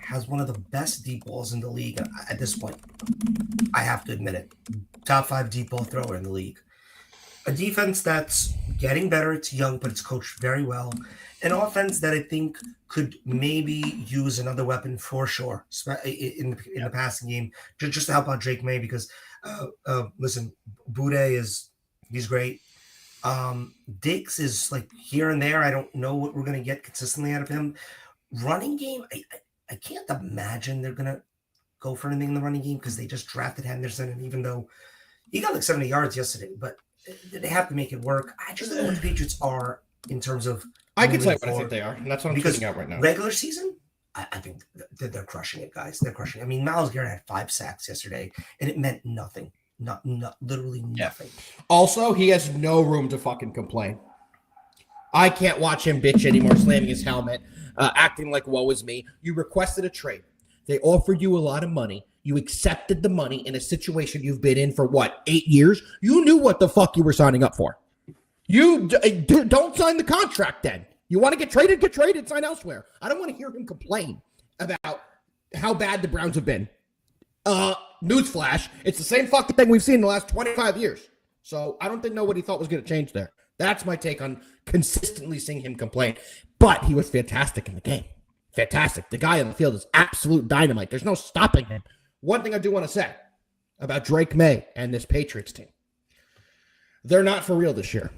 has one of the best deep balls in the league at this point, I have to admit it, top 5 deep ball thrower in the league. A defense that's getting better. It's young, but it's coached very well. An offense that I think could maybe use another weapon for sure in the passing game, just to help out Drake May. Because listen, he's great. Diggs is like here and there. I don't know what we're going to get consistently out of him. Running game, I can't imagine they're going to go for anything in the running game because they just drafted Henderson, and even though he got like 70 yards yesterday, but they have to make it work. I just don't know what the Patriots are in terms of. I can tell you what I think they are, and that's what I'm tweeting out right now. Regular season, I think they're crushing it, guys. They're crushing it. I mean, Myles Garrett had 5 sacks yesterday, and it meant nothing. Not literally nothing. Also, he has no room to fucking complain. I can't watch him bitch anymore, slamming his helmet, acting like woe is me. You requested a trade. They offered you a lot of money. You accepted the money in a situation you've been in for, 8 years? You knew what the fuck you were signing up for. You don't sign the contract then. You want to get traded, sign elsewhere. I don't want to hear him complain about how bad the Browns have been. Newsflash, it's the same fucking thing we've seen in the last 25 years. So I don't know what he thought was going to change there. That's my take on consistently seeing him complain. But he was fantastic in the game. Fantastic. The guy on the field is absolute dynamite. There's no stopping him. One thing I do want to say about Drake May and this Patriots team. They're not for real this year.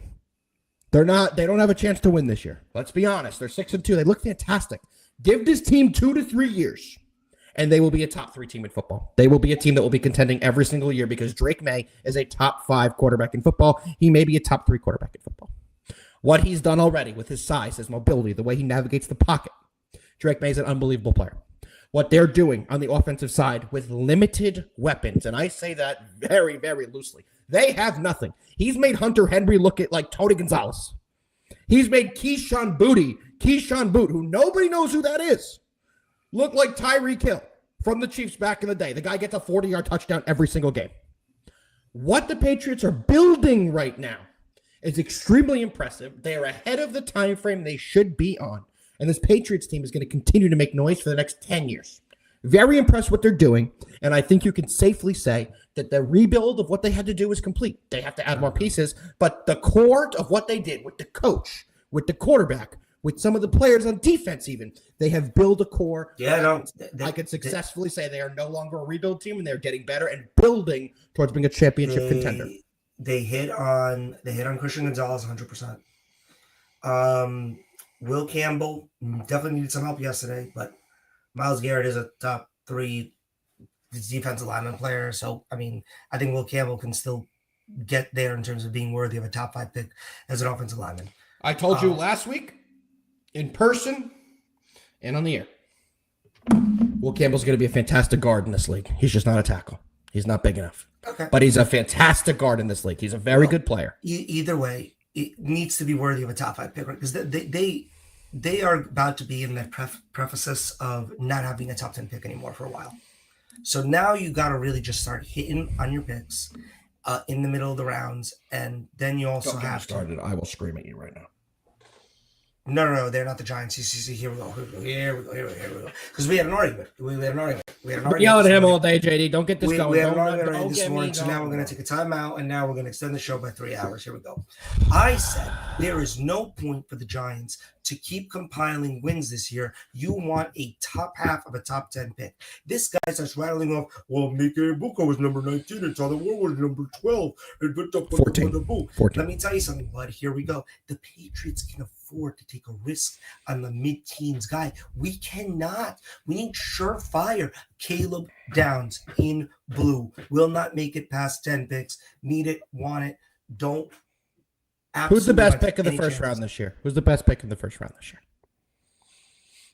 They don't have a chance to win this year. Let's be honest. They're 6-2. They look fantastic. Give this team 2 to 3 years, and they will be a top 3 team in football. They will be a team that will be contending every single year because Drake May is a top 5 quarterback in football. He may be a top 3 quarterback in football. What he's done already with his size, his mobility, the way he navigates the pocket, Drake May is an unbelievable player. What they're doing on the offensive side with limited weapons, and I say that very, very loosely, they have nothing. He's made Hunter Henry look like Tony Gonzalez. He's made Keyshawn Boot, who nobody knows who that is, look like Tyreek Hill from the Chiefs back in the day. The guy gets a 40-yard touchdown every single game. What the Patriots are building right now is extremely impressive. They are ahead of the time frame they should be on. And this Patriots team is going to continue to make noise for the next 10 years. Very impressed what they're doing. And I think you can safely say that the rebuild of what they had to do is complete. They have to add more pieces. But the core of what they did with the coach, with the quarterback, with some of the players on defense even, they have built a core. I could successfully say they are no longer a rebuild team, and they're getting better and building towards being a championship contender. They hit on Christian Gonzalez 100%. Will Campbell definitely needed some help yesterday, but Myles Garrett is a top 3 defensive lineman player. So, I think Will Campbell can still get there in terms of being worthy of a top 5 pick as an offensive lineman. I told you last week, in person and on the air, Will Campbell's going to be a fantastic guard in this league. He's just not a tackle. He's not big enough. Okay. But he's a fantastic guard in this league. He's a very good player. Either way, it needs to be worthy of a top 5 pick, right? Because they are about to be in the prefaces of not having a top 10 pick anymore for a while. So now you got to really just start hitting on your picks in the middle of the rounds, and then you also have started. I will scream at you right now. No, they're not the Giants. See, here we go. Because we had an argument. Yell at him all day, JD. Don't get this going. We had an argument this morning, so now we're going to take a timeout, and now we're going to extend the show by 3 hours. Here we go. I said there is no point for the Giants to keep compiling wins this year. You want a top half of a top 10 pick. This guy starts rattling off, well, Mike Ibuka was number 19, and Tyler Ward was number 12. 14. Let me tell you something, bud. Here we go. The Patriots can afford to take a risk on the mid-teens guy. We cannot. We need surefire. Caleb Downs in blue will not make it past 10 picks. Need it, want it, don't. Who's the best pick of the first round this year? Who's the best pick in the first round this year?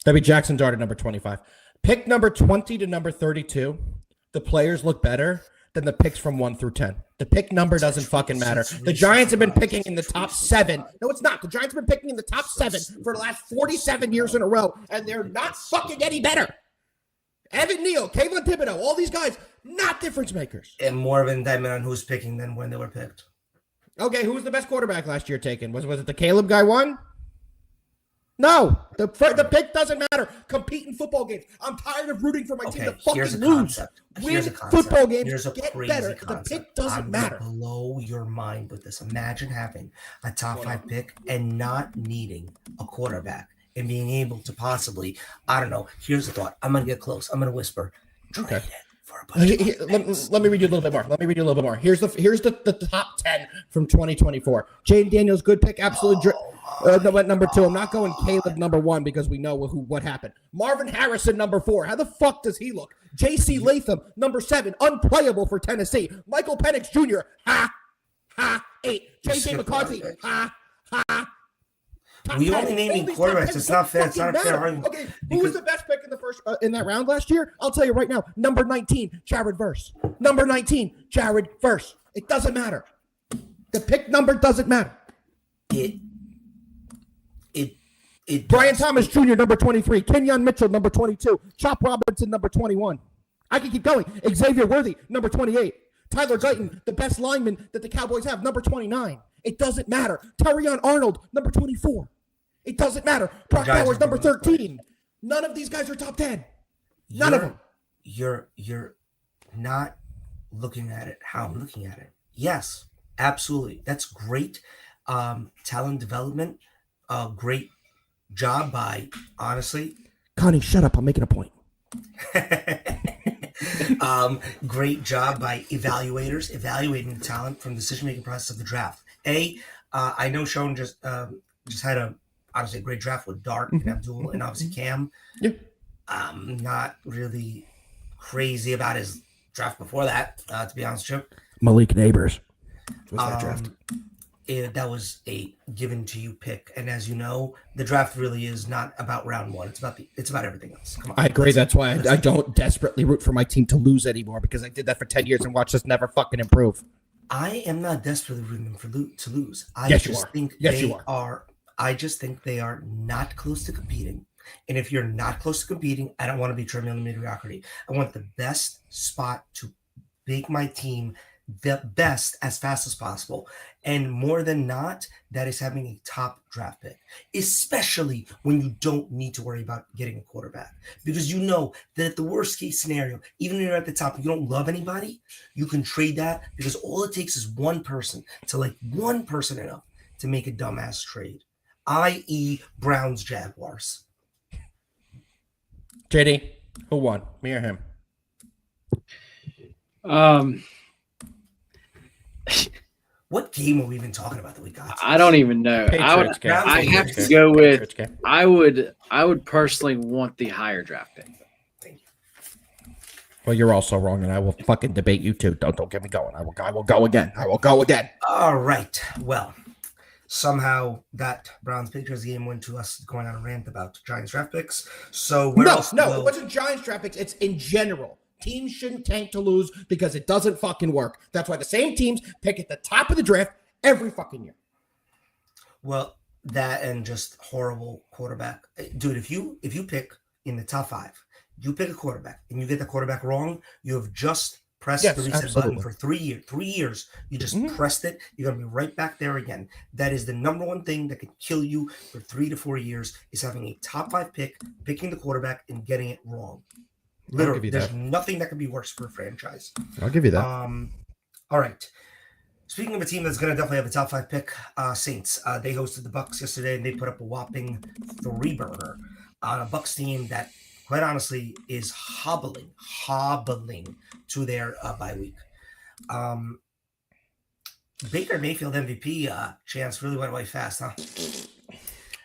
That'd be Jackson Dart at number 25. Pick number 20 to number 32. The players look better than the picks from 1 through 10. The pick number doesn't fucking matter. The Giants have been picking in the top 7. No, it's not. The Giants have been picking in the top 7 for the last 47 years in a row, and they're not fucking any better. Evan Neal, Kayvon Thibodeau, all these guys, not difference makers. And more of an indictment on who's picking than when they were picked. Okay, who was the best quarterback last year taken? Was it the Caleb guy won? No, the pick doesn't matter. Compete in football games. I'm tired of rooting for my team to fucking lose. Win football games. Get better. The pick doesn't matter. Blow your mind with this. Imagine having a top 5 pick and not needing a quarterback and being able to possibly, I don't know. Here's the thought. I'm gonna get close. I'm gonna whisper. Trade it. Let me read you a little bit more. Here's the top 10 from 2024. Jaden Daniels, good pick. Absolutely. Number 2. I'm not going Caleb number 1 because we know what happened. Marvin Harrison number 4. How the fuck does he look? J.C. Latham number 7. Unplayable for Tennessee. Michael Penix Jr. 8. J.J. McCarthy. We only naming quarterbacks. It's not fair. It's not a fair argument. Okay, who was the best pick in the first in that round last year? I'll tell you right now. Number 19, Jared Verse. Number 19, Jared Verse. It doesn't matter. The pick number doesn't matter. Brian Thomas Jr., number 23. Kenyon Mitchell, number 22. Chop Robinson, number 21. I can keep going. Xavier Worthy, number 28. Tyler Guyton, the best lineman that the Cowboys have, number 29. It doesn't matter. Terrion Arnold, number 24. It doesn't matter. Brock Bowers, number 13. None of these guys are top 10. None of them. You're not looking at it how I'm looking at it. Yes, absolutely. That's great talent development. Great job by, honestly. Connie, shut up. I'm making a point. Great job by evaluators evaluating the talent from the decision-making process of the draft. I know Sean just had a honestly great draft with Dart and Abdul and obviously Cam. Yeah. I'm not really crazy about his draft before that, to be honest with you. Malik Neighbors was that draft. That was a given to you pick, and as you know, the draft really is not about round one. It's about everything else. Come on, I agree. That's why I don't desperately root for my team to lose anymore, because I did that for 10 years and watched us never fucking improve. I am not desperately rooting them to lose. I just think they are not close to competing. And if you're not close to competing, I don't want to be trimming on the mediocrity. I want the best spot to make my team the best as fast as possible. And more than not, that is having a top draft pick, especially when you don't need to worry about getting a quarterback. Because you know that at the worst case scenario, even if you're at the top and you don't love anybody, you can trade that, because all it takes is one person to like one person enough to make a dumbass trade, i.e. Browns Jaguars. JD, who won? Me or him? What game are we even talking about that we got? I don't even know. I have to go with. I would personally want the higher draft pick. Thank you. Well, you're also wrong, and I will fucking debate you too. Don't get me going. I will go again. All right. Well, somehow that Browns Patriots game went to us going on a rant about Giants draft picks. So it wasn't Giants draft picks. It's in general. Teams shouldn't tank to lose because it doesn't fucking work. That's why the same teams pick at the top of the draft every fucking year. Well, that and just horrible quarterback. Dude, if you pick in the top 5, you pick a quarterback and you get the quarterback wrong, you have just pressed the reset button for 3 years. 3 years, you just pressed it. You're going to be right back there again. That is the number one thing that can kill you for 3 to 4 years, is having a top 5 pick, picking the quarterback and getting it wrong. Literally, there's nothing that could be worse for a franchise. I'll give you that. All right. Speaking of a team that's going to definitely have a top 5 pick, Saints. They hosted the Bucs yesterday, and they put up a whopping 3-burner on a Bucs team that, quite honestly, is hobbling to their bye week. Baker Mayfield MVP chance really went away fast, huh?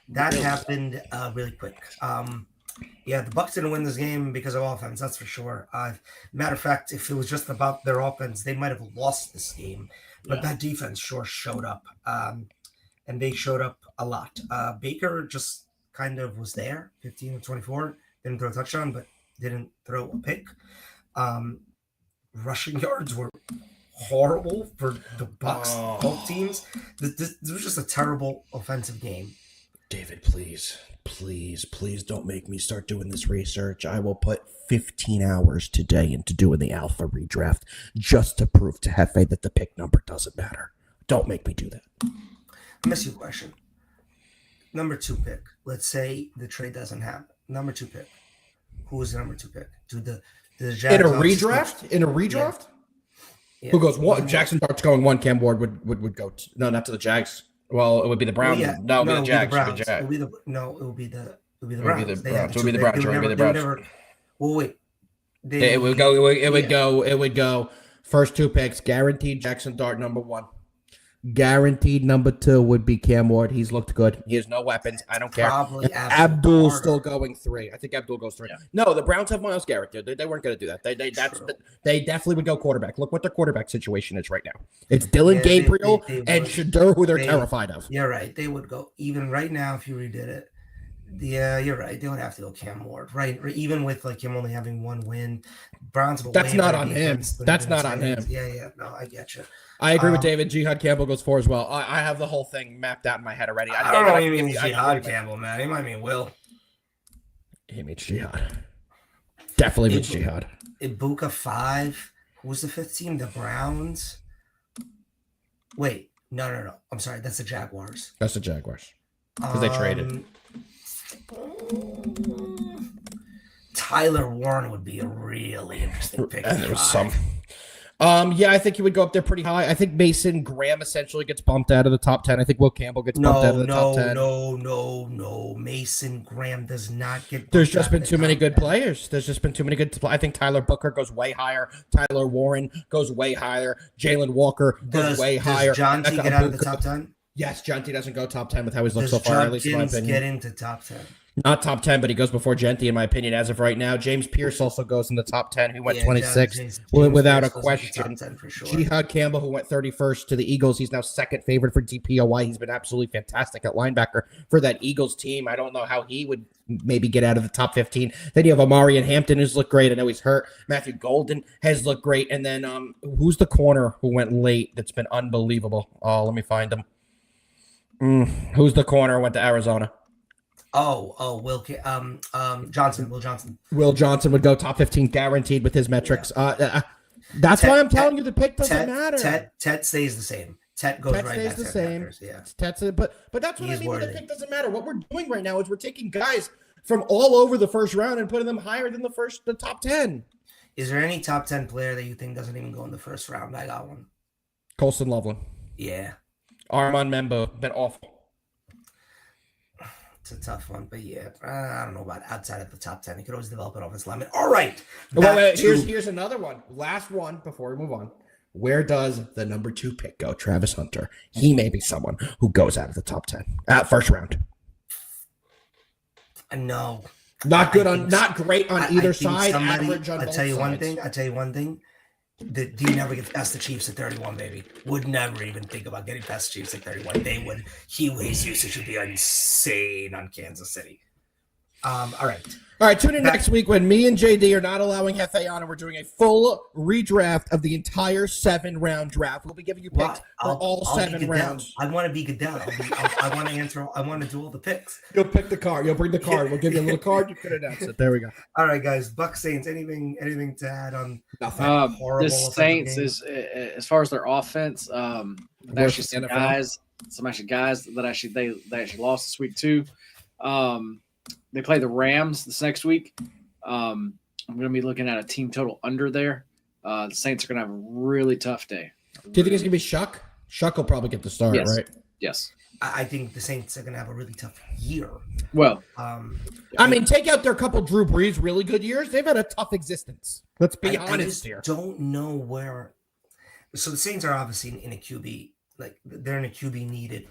That happened really quick. Yeah, the Bucs didn't win this game because of offense, that's for sure. Matter of fact, if it was just about their offense, they might have lost this game. But that defense sure showed up, and they showed up a lot. Baker just kind of was there, 15 of 24, didn't throw a touchdown, but didn't throw a pick. Rushing yards were horrible for the Bucs, both teams. This was just a terrible offensive game. David, please don't make me start doing this research. I will put 15 hours today into doing the alpha redraft just to prove to Jefe that the pick number doesn't matter. Don't make me do that. Let me ask you a question. Number 2 pick. Let's say the trade doesn't happen. Number 2 pick. Who is the number 2 pick? Do the Jags in a redraft? Yeah. Who goes one? Jackson Dart's going 1. Cam Ward would go no, not to the Jags. Well, it would be the Browns. It would be the Jags. It would be the Browns. It would be the Browns. Well, wait. It would go first 2 picks, guaranteed Jackson Dart number 1. Guaranteed number 2 would be Cam Ward. He's looked good. He has no weapons. I don't care. Abdul's still going 3. I think Abdul goes 3. Yeah. No, the Browns have Myles Garrett. They weren't going to do that. They definitely would go quarterback. Look what their quarterback situation is right now. It's Dylan Gabriel and Shadur, who they're terrified of. You're right. They would go even right now if you redid it. Yeah, you're right. They would have to go Cam Ward, right? Even with like him only having one win, Browns have a That's way not better on him. defense than That's even not on him. Titans. Yeah. No, I get you. I agree with Um, David. Jihad Campbell goes 4 as well. I have the whole thing mapped out in my head already. I don't know. He David, means Jihad Campbell, man. He might mean Will. He means Jihad. Definitely means Jihad. Ibuka 5. Who was the 5th team? The Browns. Wait, no. I'm sorry. That's the Jaguars. That's the Jaguars. Because they traded. Tyler Warren would be a really interesting pick. And there was some. Yeah, I think he would go up there pretty high. I think Mason Graham essentially gets bumped out of the top 10. I think Will Campbell gets bumped out of the top 10. No. Mason Graham does not get. There's just been too many good players. I think Tyler Booker goes way higher. Tyler Warren goes way higher. Jalen Walker goes way higher. Does John T get out of the top 10? Yes, John T doesn't go top 10 with how he's looked so far, at least in my opinion. Get into top 10? Not top 10, but he goes before Genty, in my opinion, as of right now. James Pierce also goes in the top 10, who went 26th, James without a Pierce goes question. into top 10 for sure. Jihad Campbell, who went 31st to the Eagles. He's now second favorite for DPOY. He's been absolutely fantastic at linebacker for that Eagles team. I don't know how he would maybe get out of the top 15. Then you have Amari and Hampton, who's looked great. I know he's hurt. Matthew Golden has looked great. And then who's the corner who went late that's been unbelievable? Oh, let me find him. Who's the corner who went to Arizona? Will Johnson. Will Johnson would go top 15 guaranteed with his metrics. That's why I'm telling you the pick doesn't matter. Tet stays the same. Tet goes Tet right stays back the to same. Packers, yeah. But that's what He's I mean. The worthy. pick doesn't matter. What we're doing right now is we're taking guys from all over the first round and putting them higher than the top 10. Is there any top 10 player that you think doesn't even go in the first round? I got one. Colston Loveland. Yeah. Armand Membo. Been awful. It's a tough one, but yeah, I don't know about outside of the top 10. He could always develop an offensive lineman. All right. Wait, here's another one. Last one before we move on. Where does the number 2 pick go? Travis Hunter. He may be someone who goes out of the top 10 at first round. No. Not great on either side. Average on I'll both tell you sides. one thing. You never get past the Chiefs at 31, baby. Would never even think about getting past the Chiefs at 31. His usage would be insane on Kansas City. All right. Tune in next week when me and JD are not allowing Jefe on and we're doing a full redraft of the entire 7-round draft. We'll be giving you picks for all 7 rounds. I want to be Goodell. I want to answer. I want to do all the picks. You'll pick the card. You'll bring the card. We'll give you a little card. You can announce it. There we go. All right, guys. Buck Saints. Anything to add on? Nothing. The Saints is as far as their offense. Actually, some guys that they actually lost this week too. They play the Rams this next week. I'm going to be looking at a team total under there. The Saints are going to have a really tough day. Do you think it's going to be Shuck? Shuck will probably get the start, right? Yes. I think the Saints are going to have a really tough year. Well, take out their couple Drew Brees really good years. They've had a tough existence. Let's be honest here. Don't know where. So the Saints are obviously in a QB. Like they're in a QB needed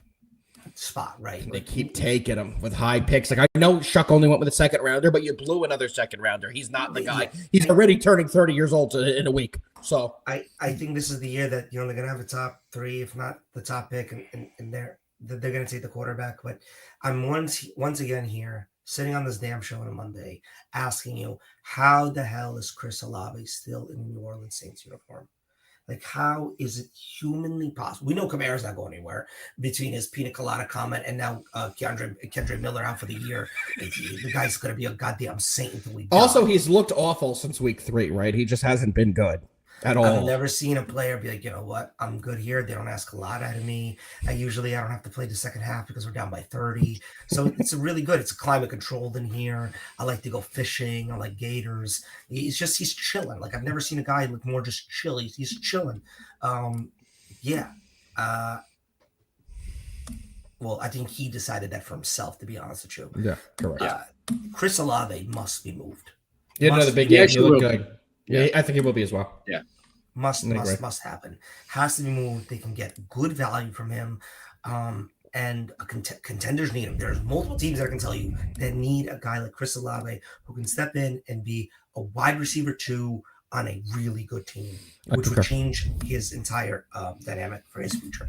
spot, right? They keep taking them with high picks. Like I know Shuck only went with a second rounder, but you blew another second rounder. He's not the guy. He's already turning 30 years old in a week. So I think this is the year that they're going to have a top 3, if not the top pick, and they're going to take the quarterback. But I'm once again here sitting on this damn show on a Monday asking you, how the hell is Chris Olave still in the New Orleans Saints uniform? Like, how is it humanly possible? We know Kamara's not going anywhere between his pina colada comment and now Kendra Miller out for the year. The guy's going to be a goddamn saint until we die. Also, he's looked awful since week 3, right? He just hasn't been good at all. I've never seen a player be like, you know what? I'm good here. They don't ask a lot out of me. I don't have to play the second half because we're down by 30. So it's really good. It's climate controlled in here. I like to go fishing. I like gators. He's chilling. Like I've never seen a guy look more just chill. He's chilling. Well, I think he decided that for himself, to be honest with you. Yeah, correct. Chris Olave must be moved. He had another big game. He looked good. Yeah, I think he will be as well. Yeah. Must happen. Has to be moved. They can get good value from him. And contenders need him. There's multiple teams that I can tell you that need a guy like Chris Olave who can step in and be a wide receiver 2 on a really good team, which would change his entire dynamic for his future.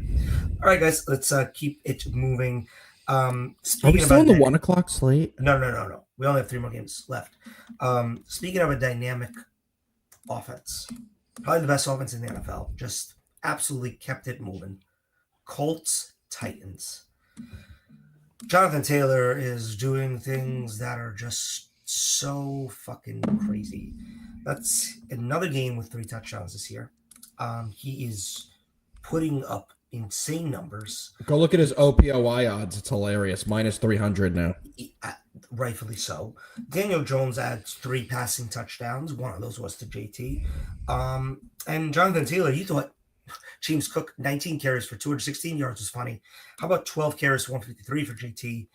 All right, guys, let's keep it moving. Are Speaking we still in the about 1 o'clock slate? no. We only have 3 more games left. Speaking of a dynamic offense, probably the best offense in the NFL. Just absolutely kept it moving. Colts, Titans. Jonathan Taylor is doing things that are just so fucking crazy. That's another game with 3 touchdowns this year. He is putting up insane numbers. Go look at his OPOY odds. It's hilarious. Minus 300 now. Rightfully so. Daniel Jones adds 3 passing touchdowns. One of those was to JT. And Jonathan Taylor, you thought James Cook, 19 carries for 216 yards was funny. How about 12 carries for 153 for JT?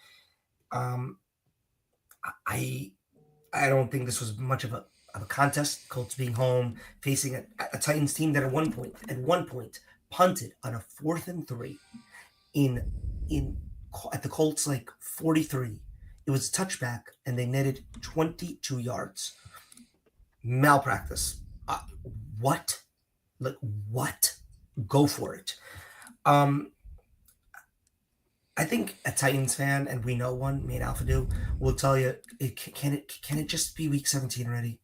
I don't think this was much of a contest. Colts being home, facing a Titans team that at one point punted on a 4th and 3 at the Colts 43. It was a touchback, and they netted 22 yards. Malpractice. What? What? Go for it. I think a Titans fan, and we know one, me and Alpha do, will tell you, can it just be week 17 already?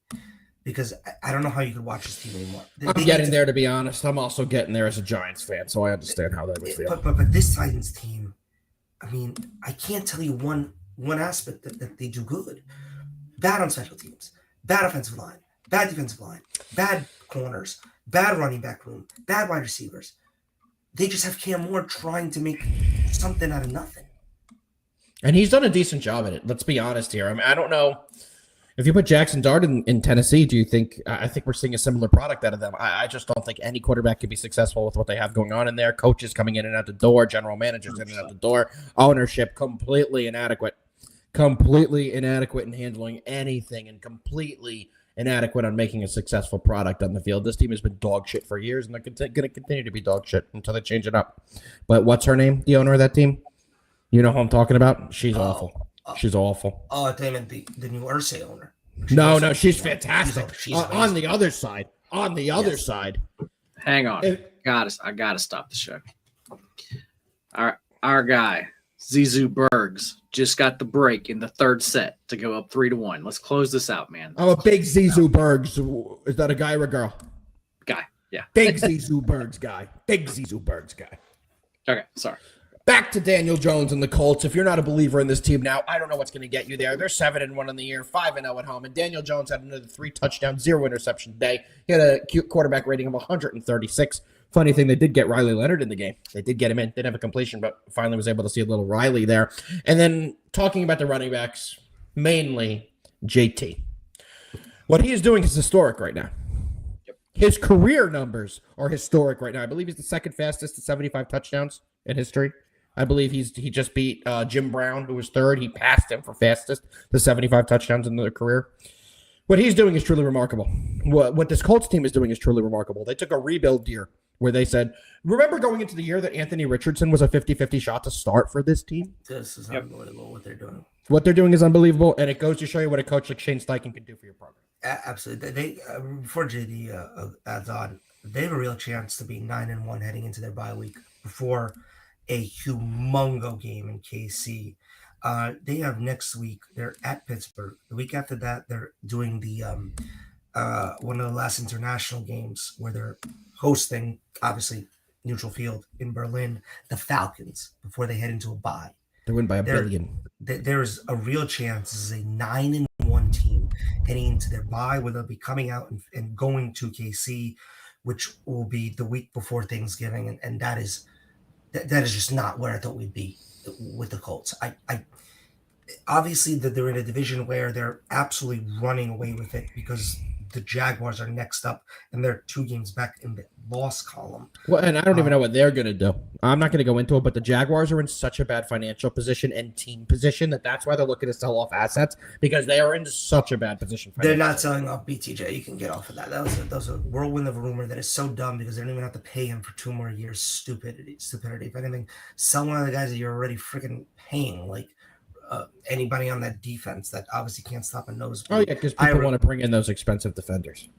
Because I don't know how you could watch this team anymore. I'm getting there, to be honest. I'm also getting there as a Giants fan, so I understand how that would feel. But this Titans team, I mean, I can't tell you one aspect that they do good. Bad on special teams, bad offensive line, bad defensive line, bad corners, bad running back room, bad wide receivers. They just have Cam Moore trying to make something out of nothing. And he's done a decent job at it. Let's be honest here. I mean, I don't know. If you put Jackson Dart in Tennessee, do you think – I think we're seeing a similar product out of them. I just don't think any quarterback can be successful with what they have going on in there. Coaches coming in and out the door, general managers in and out the door, ownership completely inadequate in handling anything, and completely inadequate on making a successful product on the field. This team has been dog shit for years, and they're going to continue to be dog shit until they change it up. But what's her name, the owner of that team? You know who I'm talking about? She's awful. She's awful. Oh, I meant the new Ursay owner. No, she's fantastic. She's on the other side. Hang on. I gotta stop the show. Our guy, Zizou Bergs, just got the break in the 3rd set to go up 3-1. Let's close this out, man. I'm a big Zizou Bergs. Is that a guy or a girl? Guy, yeah. Big Zizou Bergs guy. Okay, sorry. Back to Daniel Jones and the Colts. If you're not a believer in this team now, I don't know what's going to get you there. They're 7-1 in the year, 5-0 at home, and Daniel Jones had another 3 touchdowns, 0 interception day. He had a cute quarterback rating of 136. Funny thing, they did get Riley Leonard in the game. They did get him in. Didn't have a completion, but finally was able to see a little Riley there. And then talking about the running backs, mainly JT. What he is doing is historic right now. His career numbers are historic right now. I believe he's the 2nd fastest to 75 touchdowns in history. I believe he just beat Jim Brown, who was 3rd. He passed him for fastest to 75 touchdowns in their career. What he's doing is truly remarkable. What this Colts team is doing is truly remarkable. They took a rebuild year where they said, remember going into the year that Anthony Richardson was a 50-50 shot to start for this team? This is unbelievable what they're doing. What they're doing is unbelievable, and it goes to show you what a coach like Shane Steichen can do for your program. Absolutely. They before JD adds on, they have a real chance to be 9-1 heading into their bye week before a humongo game in KC. They have next week, they're at Pittsburgh. The week after that, they're doing the one of the last international games where they're hosting, obviously, neutral field in Berlin, the Falcons, before they head into a bye. They win by a billion. There's a real chance this is a 9-1 team heading into their bye, where they'll be coming out and going to KC, which will be the week before Thanksgiving, and that is just not where I thought we'd be with the Colts. I obviously that they're in a division where they're absolutely running away with it because the Jaguars are next up and they're 2 games back in the loss column. Well, and I don't even know what they're going to do. I'm not going to go into it, but the Jaguars are in such a bad financial position and team position that's why they're looking to sell off assets, because they are in such a bad position. They're not selling off BTJ. You can get off of that. That was a whirlwind of a rumor that is so dumb because they don't even have to pay him for 2 more years. Stupidity. If anything, sell one of the guys that you're already freaking paying, like anybody on that defense that obviously can't stop a nosebleed. Oh, yeah, because people want to bring in those expensive defenders.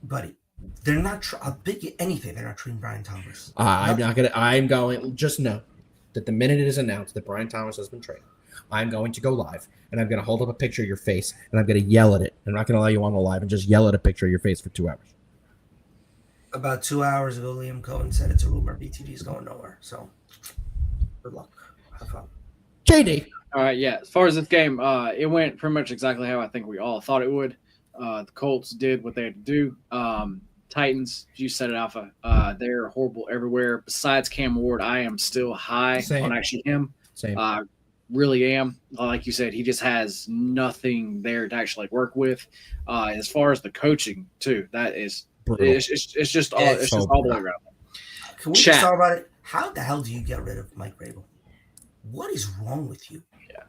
Buddy, they're not I'll bet you anything they're not treating Brian Thomas. Just no. that the minute it is announced that Brian Thomas has been traded, I'm going to go live and I'm going to hold up a picture of your face and I'm going to yell at it. I'm not going to allow you on the live and just yell at a picture of your face for 2 hours. About 2 hours ago, Liam Cohen said it's a rumor BTG's going nowhere. So good luck. Have fun. JD. All right, yeah. As far as this game, it went pretty much exactly how I think we all thought it would. The Colts did what they had to do. Titans, you said it, Alpha. They're horrible everywhere. Besides Cam Ward, I am still high on actually him. Same. Really am. Like you said, he just has nothing there to actually work with. As far as the coaching too, that is it's just all the way around. Can we just talk about it? How the hell do you get rid of Mike Vrabel? What is wrong with you? Yeah,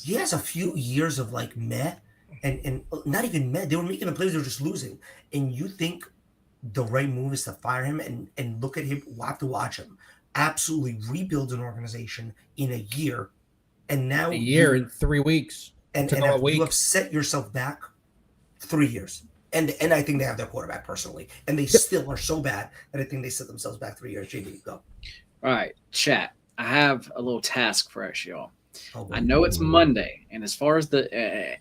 he has a few years of like meh, and not even meh. They were making the plays, they were just losing. And you think the right move is to fire him and look at him, we'll have to watch him absolutely rebuild an organization in a year. And now a year in 3 weeks. And you have set yourself back 3 years. And I think they have their quarterback personally. And they still are so bad that I think they set themselves back 3 years. JD, go. All right, chat. I have a little task for us, y'all. I know it's Monday, and as far as the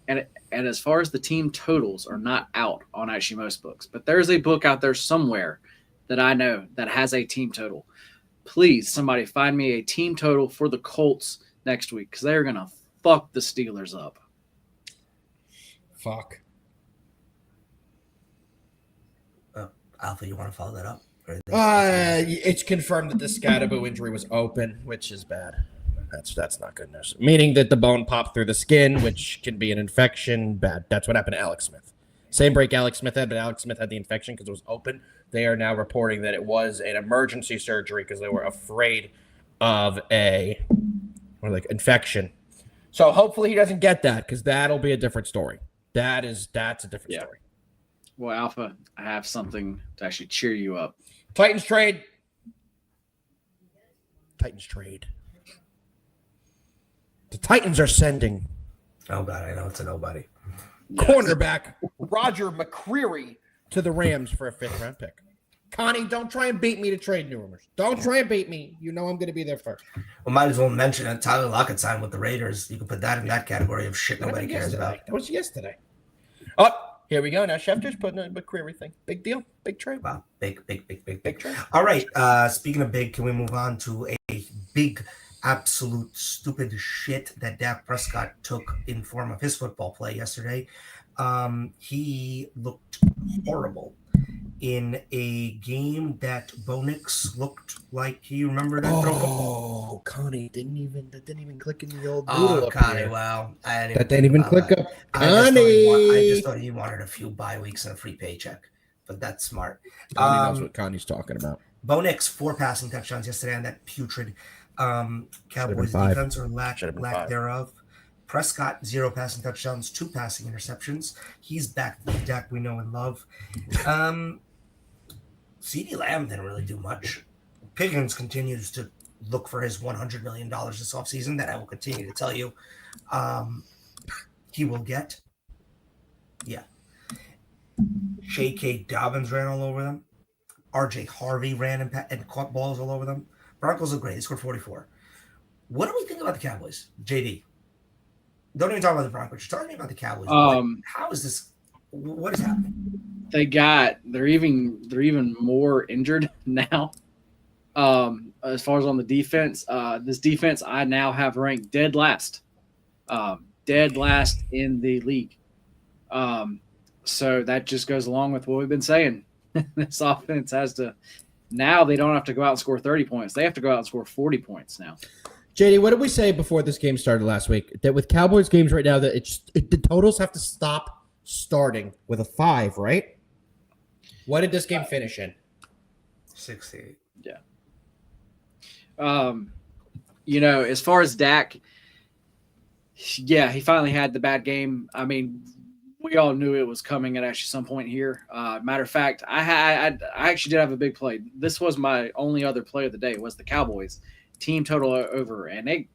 as far as the team totals are not out on actually most books, but there's a book out there somewhere that I know that has a team total. Please, somebody find me a team total for the Colts next week because they're gonna fuck the Steelers up. Fuck. Alpha, you want to follow that up? It's confirmed that the Scadaboo injury was open, which is bad. That's not good news. Meaning that the bone popped through the skin, which can be an infection. Bad. That's what happened to Alex Smith. Same break Alex Smith had, but Alex Smith had the infection because it was open. They are now reporting that it was an emergency surgery because they were afraid of infection. So hopefully he doesn't get that because that'll be a different story. That's a different story. Well, Alpha, I have something to actually cheer you up. Titans trade. The Titans are sending. Oh, God, I know it's a nobody. Cornerback Roger McCreary to the Rams for a 5th-round pick. Connie, don't try and beat me to trade new rumors. Don't try and beat me. You know I'm going to be there first. Well, might as well mention that Tyler Lockett signed with the Raiders. You can put that in that category of shit nobody cares about. That was yesterday. Oh, here we go. Now Schefter's putting a McCreary thing. Big deal. Big trade. Wow. Big trade. All right. Speaking of big, can we move on to a big, absolute stupid shit that Dak Prescott took in form of his football play yesterday? He looked horrible in a game that Bo Nix looked like he remembered that throw. Oh, Connie didn't even click in the old doodle. Oh, Connie, wow. That didn't even click up. Connie. I just thought he wanted a few bye weeks and a free paycheck, but that's smart. Connie knows what Connie's talking about. Bo Nix, 4 passing touchdowns yesterday on that putrid Cowboys defense or lack thereof. Prescott, 0 passing touchdowns, 2 passing interceptions. He's back to the Dak we know and love. CeeDee Lamb didn't really do much. Pickens continues to look for his $100 million this offseason that I will continue to tell you he will get. Yeah. J.K. Dobbins ran all over them. R.J. Harvey ran and caught balls all over them. Broncos look great. They scored 44. What do we think about the Cowboys? JD. Don't even talk about the Broncos. You're talking about the Cowboys. How is this? What is happening? They're even more injured now. As far as on the defense, this defense I now have ranked dead last in the league. So that just goes along with what we've been saying. This offense has to now. They don't have to go out and score 30 points. They have to go out and score 40 points now. JD, what did we say before this game started last week? That with Cowboys games right now, that the totals have to stop starting with a 5, right? What did this game finish in? 68. Yeah. As far as Dak, yeah, he finally had the bad game. I mean, we all knew it was coming at actually some point here. Matter of fact, I actually did have a big play. This was my only other play of the day. Was the Cowboys team total over, and it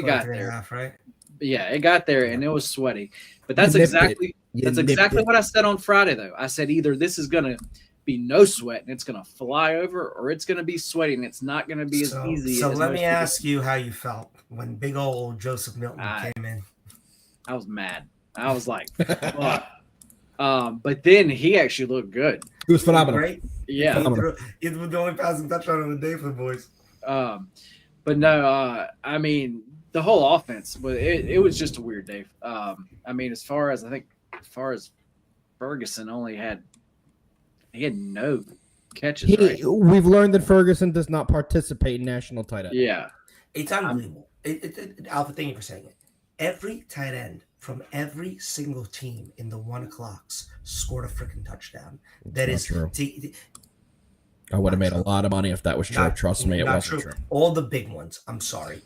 got there. Half, right? Yeah, it got there, and it was sweaty. But that's exactly what I said on Friday, though. I said either this is gonna be no sweat and it's going to fly over, or it's going to be sweaty and it's not going to be as easy. So as let most me people ask you how you felt when big old Joseph Milton came in. I was mad. I was like, fuck. But then he actually looked good. It was phenomenal. Great. Yeah. It was the only passing touchdown of the day for the boys. But no, I mean, the whole offense, but it was just a weird day. I mean, as far as Ferguson he had no catches. Right? We've learned that Ferguson does not participate in national tight end. Yeah. It's unbelievable. Alpha, thank you for saying it. Every tight end from every single team in the 1 o'clocks scored a freaking touchdown. That is true. I would have made a lot of money if that was true. Trust me, it wasn't true. All the big ones. I'm sorry.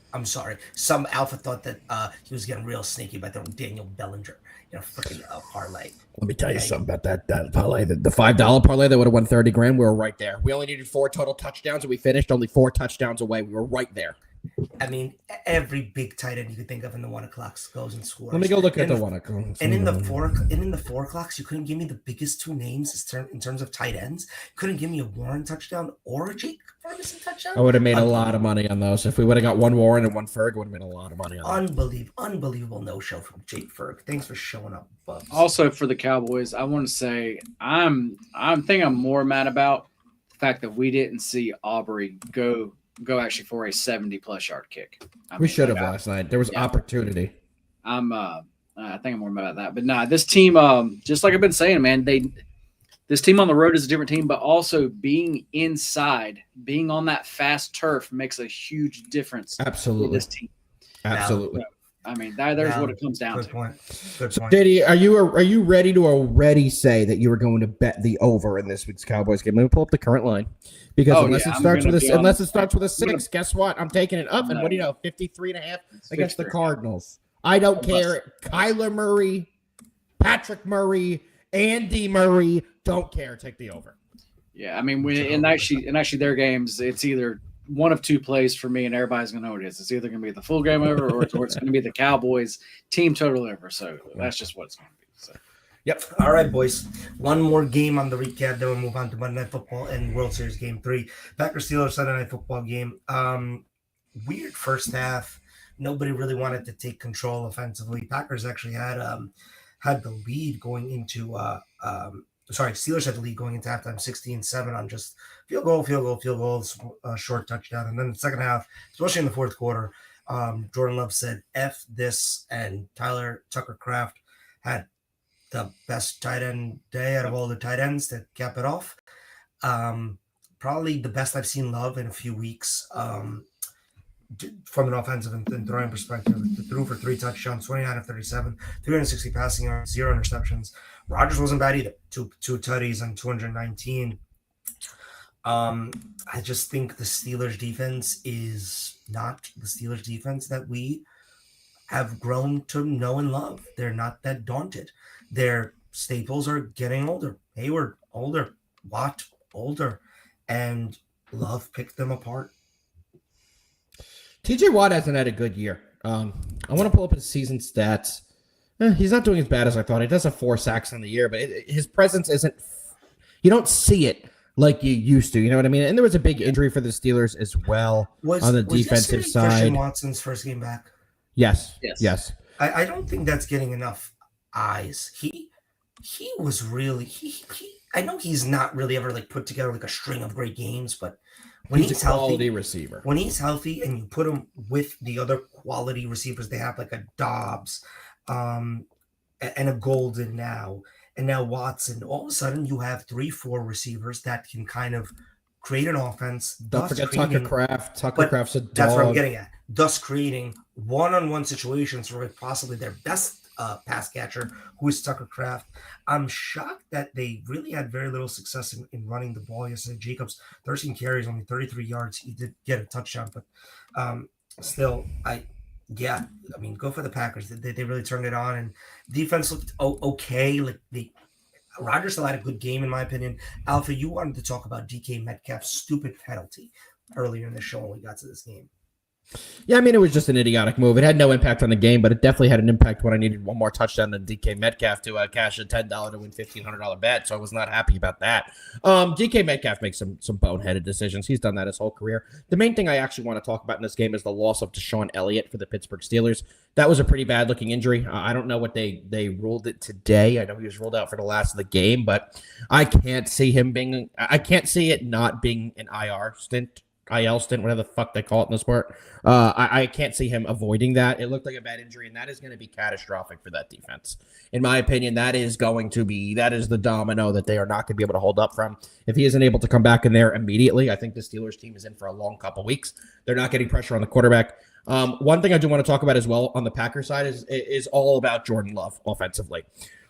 Some Alpha thought that he was getting real sneaky by throwing Daniel Bellinger in a freaking parlay. Let me tell you something about that parlay. The $5 parlay that would have won $30,000. We were right there. We only needed 4 total touchdowns, and we finished only 4 touchdowns away. We were right there. I mean, every big tight end you could think of in the 1 o'clocks goes and scores. Let me go look at the 1 o'clocks. And in the 4 o'clocks, you couldn't give me the biggest 2 names in terms of tight ends. Couldn't give me a Warren touchdown or a Jake Ferguson touchdown. I would have made a lot of money on those. If we would have got 1 Warren and 1 Ferg, would have made a lot of money on that. Unbelievable no-show from Jake Ferg. Thanks for showing up, Bubs. Also for the Cowboys, I want to say I'm more mad about the fact that we didn't see Aubrey go actually for a 70+ yard kick. We should have last night. There was opportunity. I think I'm more mad about that. But nah, this team, just like I've been saying, man, this team on the road is a different team, but also being inside, being on that fast turf makes a huge difference. Absolutely. For this team. Absolutely. I mean, there's what it comes down to. Good point. So, JD, are you ready to already say that you were going to bet the over in this week's Cowboys game? Let me pull up the current line. Because unless it starts with a 6, guess what? I'm taking it up. And what do you know? 53.5 against the Cardinals. I don't care. Kyler Murray, Patrick Murray, Andy Murray, don't care. Take the over. Yeah, I mean, in actually their games, it's either one of 2 plays for me, and everybody's gonna know what it is. It's either gonna be the full game over, or it's gonna be the Cowboys team total over. So that's just what it's gonna be. So. Yep. All right, boys. One more game on the recap, then we'll move on to Monday Night Football and World Series Game 3. Packers-Steelers Sunday Night Football game. Weird first half. Nobody really wanted to take control offensively. Packers actually had the lead going into Steelers had the lead going into halftime, 16-7 on just field goals, short touchdown. And then the second half, especially in the fourth quarter, Jordan Love said, F this, and Tucker Kraft had the best tight end day out of all the tight ends to cap it off. Probably the best I've seen Love in a few weeks from an offensive and throwing perspective. Threw for 3 touchdowns, 29 of 37, 360 passing yards, 0 interceptions. Rodgers wasn't bad either. Two tutties and 219. I just think the Steelers defense is not the Steelers defense that we have grown to know and love. They're not that daunted. Their staples are getting older. Hayward, older. Watt, older. And Love picked them apart. TJ Watt hasn't had a good year. I want to pull up his season stats. He's not doing as bad as I thought. He does have 4 sacks in the year, but his presence isn't – you don't see it like you used to. You know what I mean? And there was a big injury for the Steelers as well on the defensive side. Christian Watson's first game back? Yes. I don't think that's getting enough eyes. He was really – I know he's not really ever like put together like a string of great games, but when he's a quality receiver. When he's healthy and you put him with the other quality receivers they have, like a Dobbs – and a Golden now, and now Watson. All of a sudden, you have 3-4 receivers that can kind of create an offense. Don't forget Tucker Kraft. Tucker Kraft's a dog. That's what I'm getting at. Thus creating one-on-one situations for possibly their best pass catcher, who is Tucker Kraft. I'm shocked that they really had very little success in running the ball yesterday. Jacobs, 13 carries, only 33 yards. He did get a touchdown, but still, yeah, I mean, go for the Packers. They really turned it on, and defense looked okay. Like Rodgers still had a good game, in my opinion. Alpha, you wanted to talk about DK Metcalf's stupid penalty earlier in the show when we got to this game. Yeah, I mean, it was just an idiotic move. It had no impact on the game, but it definitely had an impact when I needed one more touchdown than DK Metcalf to cash a $10 to win $1,500 bet. So I was not happy about that. DK Metcalf makes some boneheaded decisions. He's done that his whole career. The main thing I actually want to talk about in this game is the loss of Deshaun Elliott for the Pittsburgh Steelers. That was a pretty bad looking injury. I don't know what they ruled it today. I know he was ruled out for the last of the game, but I can't see it not being an IR stint. IL stint, whatever the fuck they call it in the sport. I can't see him avoiding that. It looked like a bad injury, and that is going to be catastrophic for that defense. In my opinion, that is the domino that they are not going to be able to hold up from. If he isn't able to come back in there immediately, I think the Steelers team is in for a long couple weeks. They're not getting pressure on the quarterback. One thing I do want to talk about as well on the Packers side is all about Jordan Love offensively.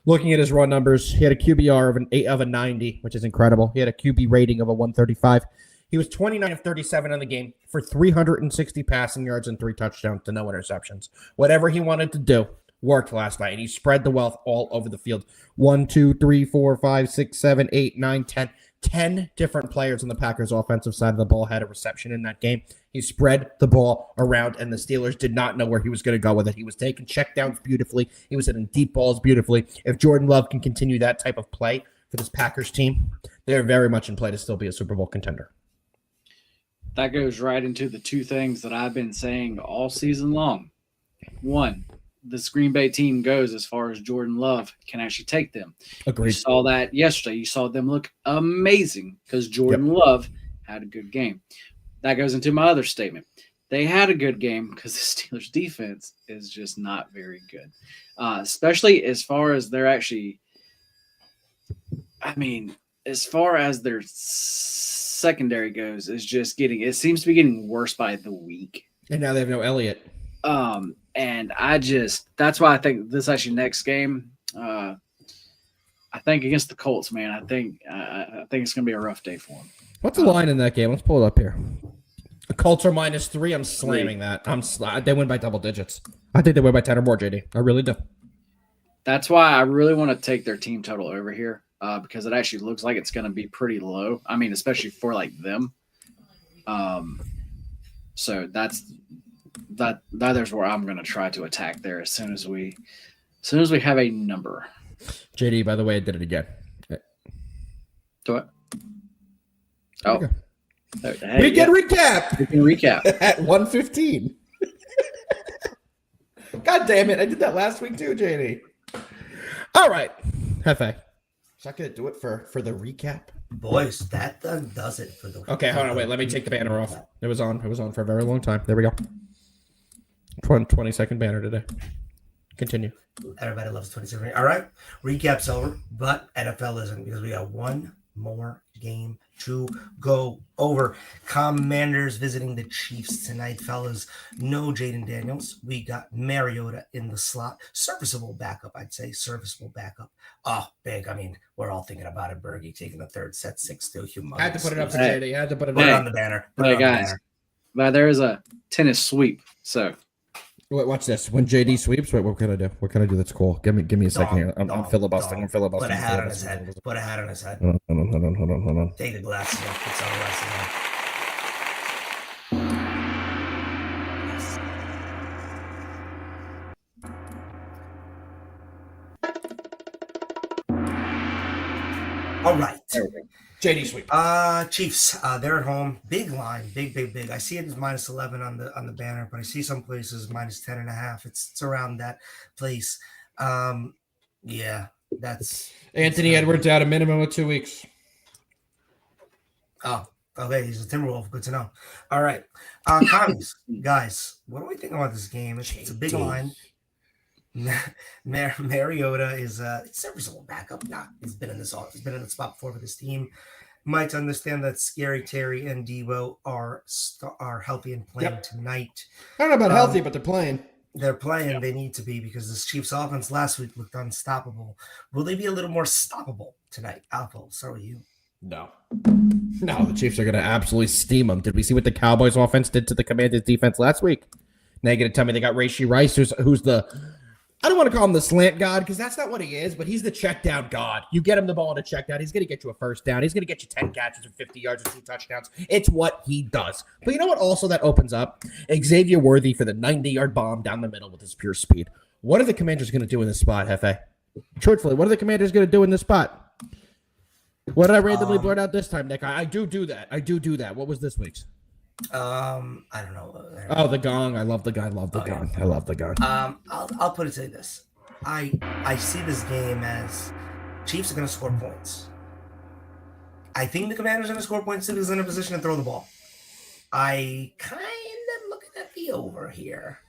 Looking at his raw numbers, he had a QBR of a 90, which is incredible. He had a QB rating of a 135. He was 29 of 37 on the game for 360 passing yards and 3 touchdowns to no interceptions. Whatever he wanted to do worked last night, and he spread the wealth all over the field. 1, 2, 3, 4, 5, 6, 7, 8, 9, 10. 10 different players on the Packers' offensive side of the ball had a reception in that game. He spread the ball around, and the Steelers did not know where he was going to go with it. He was taking checkdowns beautifully. He was hitting deep balls beautifully. If Jordan Love can continue that type of play for this Packers team, they're very much in play to still be a Super Bowl contender. That goes right into the two things that I've been saying all season long. One, this Green Bay team goes as far as Jordan Love can actually take them. Agreed. You saw that yesterday. You saw them look amazing because Jordan Love had a good game. That goes into my other statement. They had a good game because the Steelers defense is just not very good, especially as far as they're actually – as far as their secondary goes, it seems to be getting worse by the week. And now they have no Elliott. And that's why I think this actually next game, I think against the Colts, man, I think it's going to be a rough day for them. What's the line in that game? Let's pull it up here. The Colts are -3. I'm slamming that. They win by double digits. I think they win by 10 or more, JD. I really do. That's why I really want to take their team total over here. Because it actually looks like it's going to be pretty low. I mean, especially for like them. So that is where I'm going to try to attack there as soon as we have a number. JD, by the way, I did it again. Do it. Oh, hey, we can recap. We can recap at 1:15. God damn it! I did that last week too, JD. All right, Jefe. Is that going to do it for the recap? Boys, that does it for the recap. Okay, hold on. Wait, let me take the banner off. It was on for a very long time. There we go. 20-second banner today. Continue. Everybody loves 20-second. All right. Recap's over, but NFL isn't because we got one more game to go over. Commanders visiting the Chiefs tonight, fellas. No Jaden Daniels. We got Mariota in the slot. Serviceable backup, I'd say. Serviceable backup. Oh, big. I mean, we're all thinking about it. Bergie taking the third set, 6-2. Humongous. Had to put it up for JD. Had to put it on the banner. Hey, guys. But there is a tennis sweep, so. Wait, watch this. When JD sweeps, wait, what can I do? What can I do that's cool? Give me a second here. I'm filibustering. I'm filibustering. Put a hat on his head. Put a hat on his head. Hold on. Take the glasses off. Put sunglasses on. All right. JD sweep. Chiefs. They're at home. Big line. Big. I see it as -11 on the banner, but I see some places -10.5. It's around that place. Yeah, that's Anthony Edwards out a minimum of 2 weeks. Oh, okay. He's a Timberwolf. Good to know. All right. Commies, guys, what do we think about this game? It's a big line. Mariota is a serviceable backup. He's been in the spot before with his team. Might understand that Scary Terry and Debo are healthy and playing tonight. I don't know about healthy, but they're playing. They're playing. Yeah. They need to be because this Chiefs offense last week looked unstoppable. Will they be a little more stoppable tonight? Alpha, I'll start with you. No, the Chiefs are going to absolutely steam them. Did we see what the Cowboys offense did to the Commanders defense last week? Now you're going to tell me they got Rashee Rice, who's the I don't want to call him the slant god because that's not what he is, but he's the check down god. You get him the ball in a check down, he's going to get you a first down. He's going to get you 10 catches and 50 yards and 2 touchdowns. It's what he does. But you know what also that opens up? Xavier Worthy for the 90-yard bomb down the middle with his pure speed. What are the Commanders going to do in this spot, Jefe? Truthfully, what are the Commanders going to do in this spot? What did I randomly blurt out this time, Nick? I do that. I do that. What was this week's? I don't know. Oh, the gong. I love the gong. I love the gong. I'll put it to this. I see this game as Chiefs are going to score points. I think the Commanders are going to score points if he's in a position to throw the ball. I kind of looking at the over here.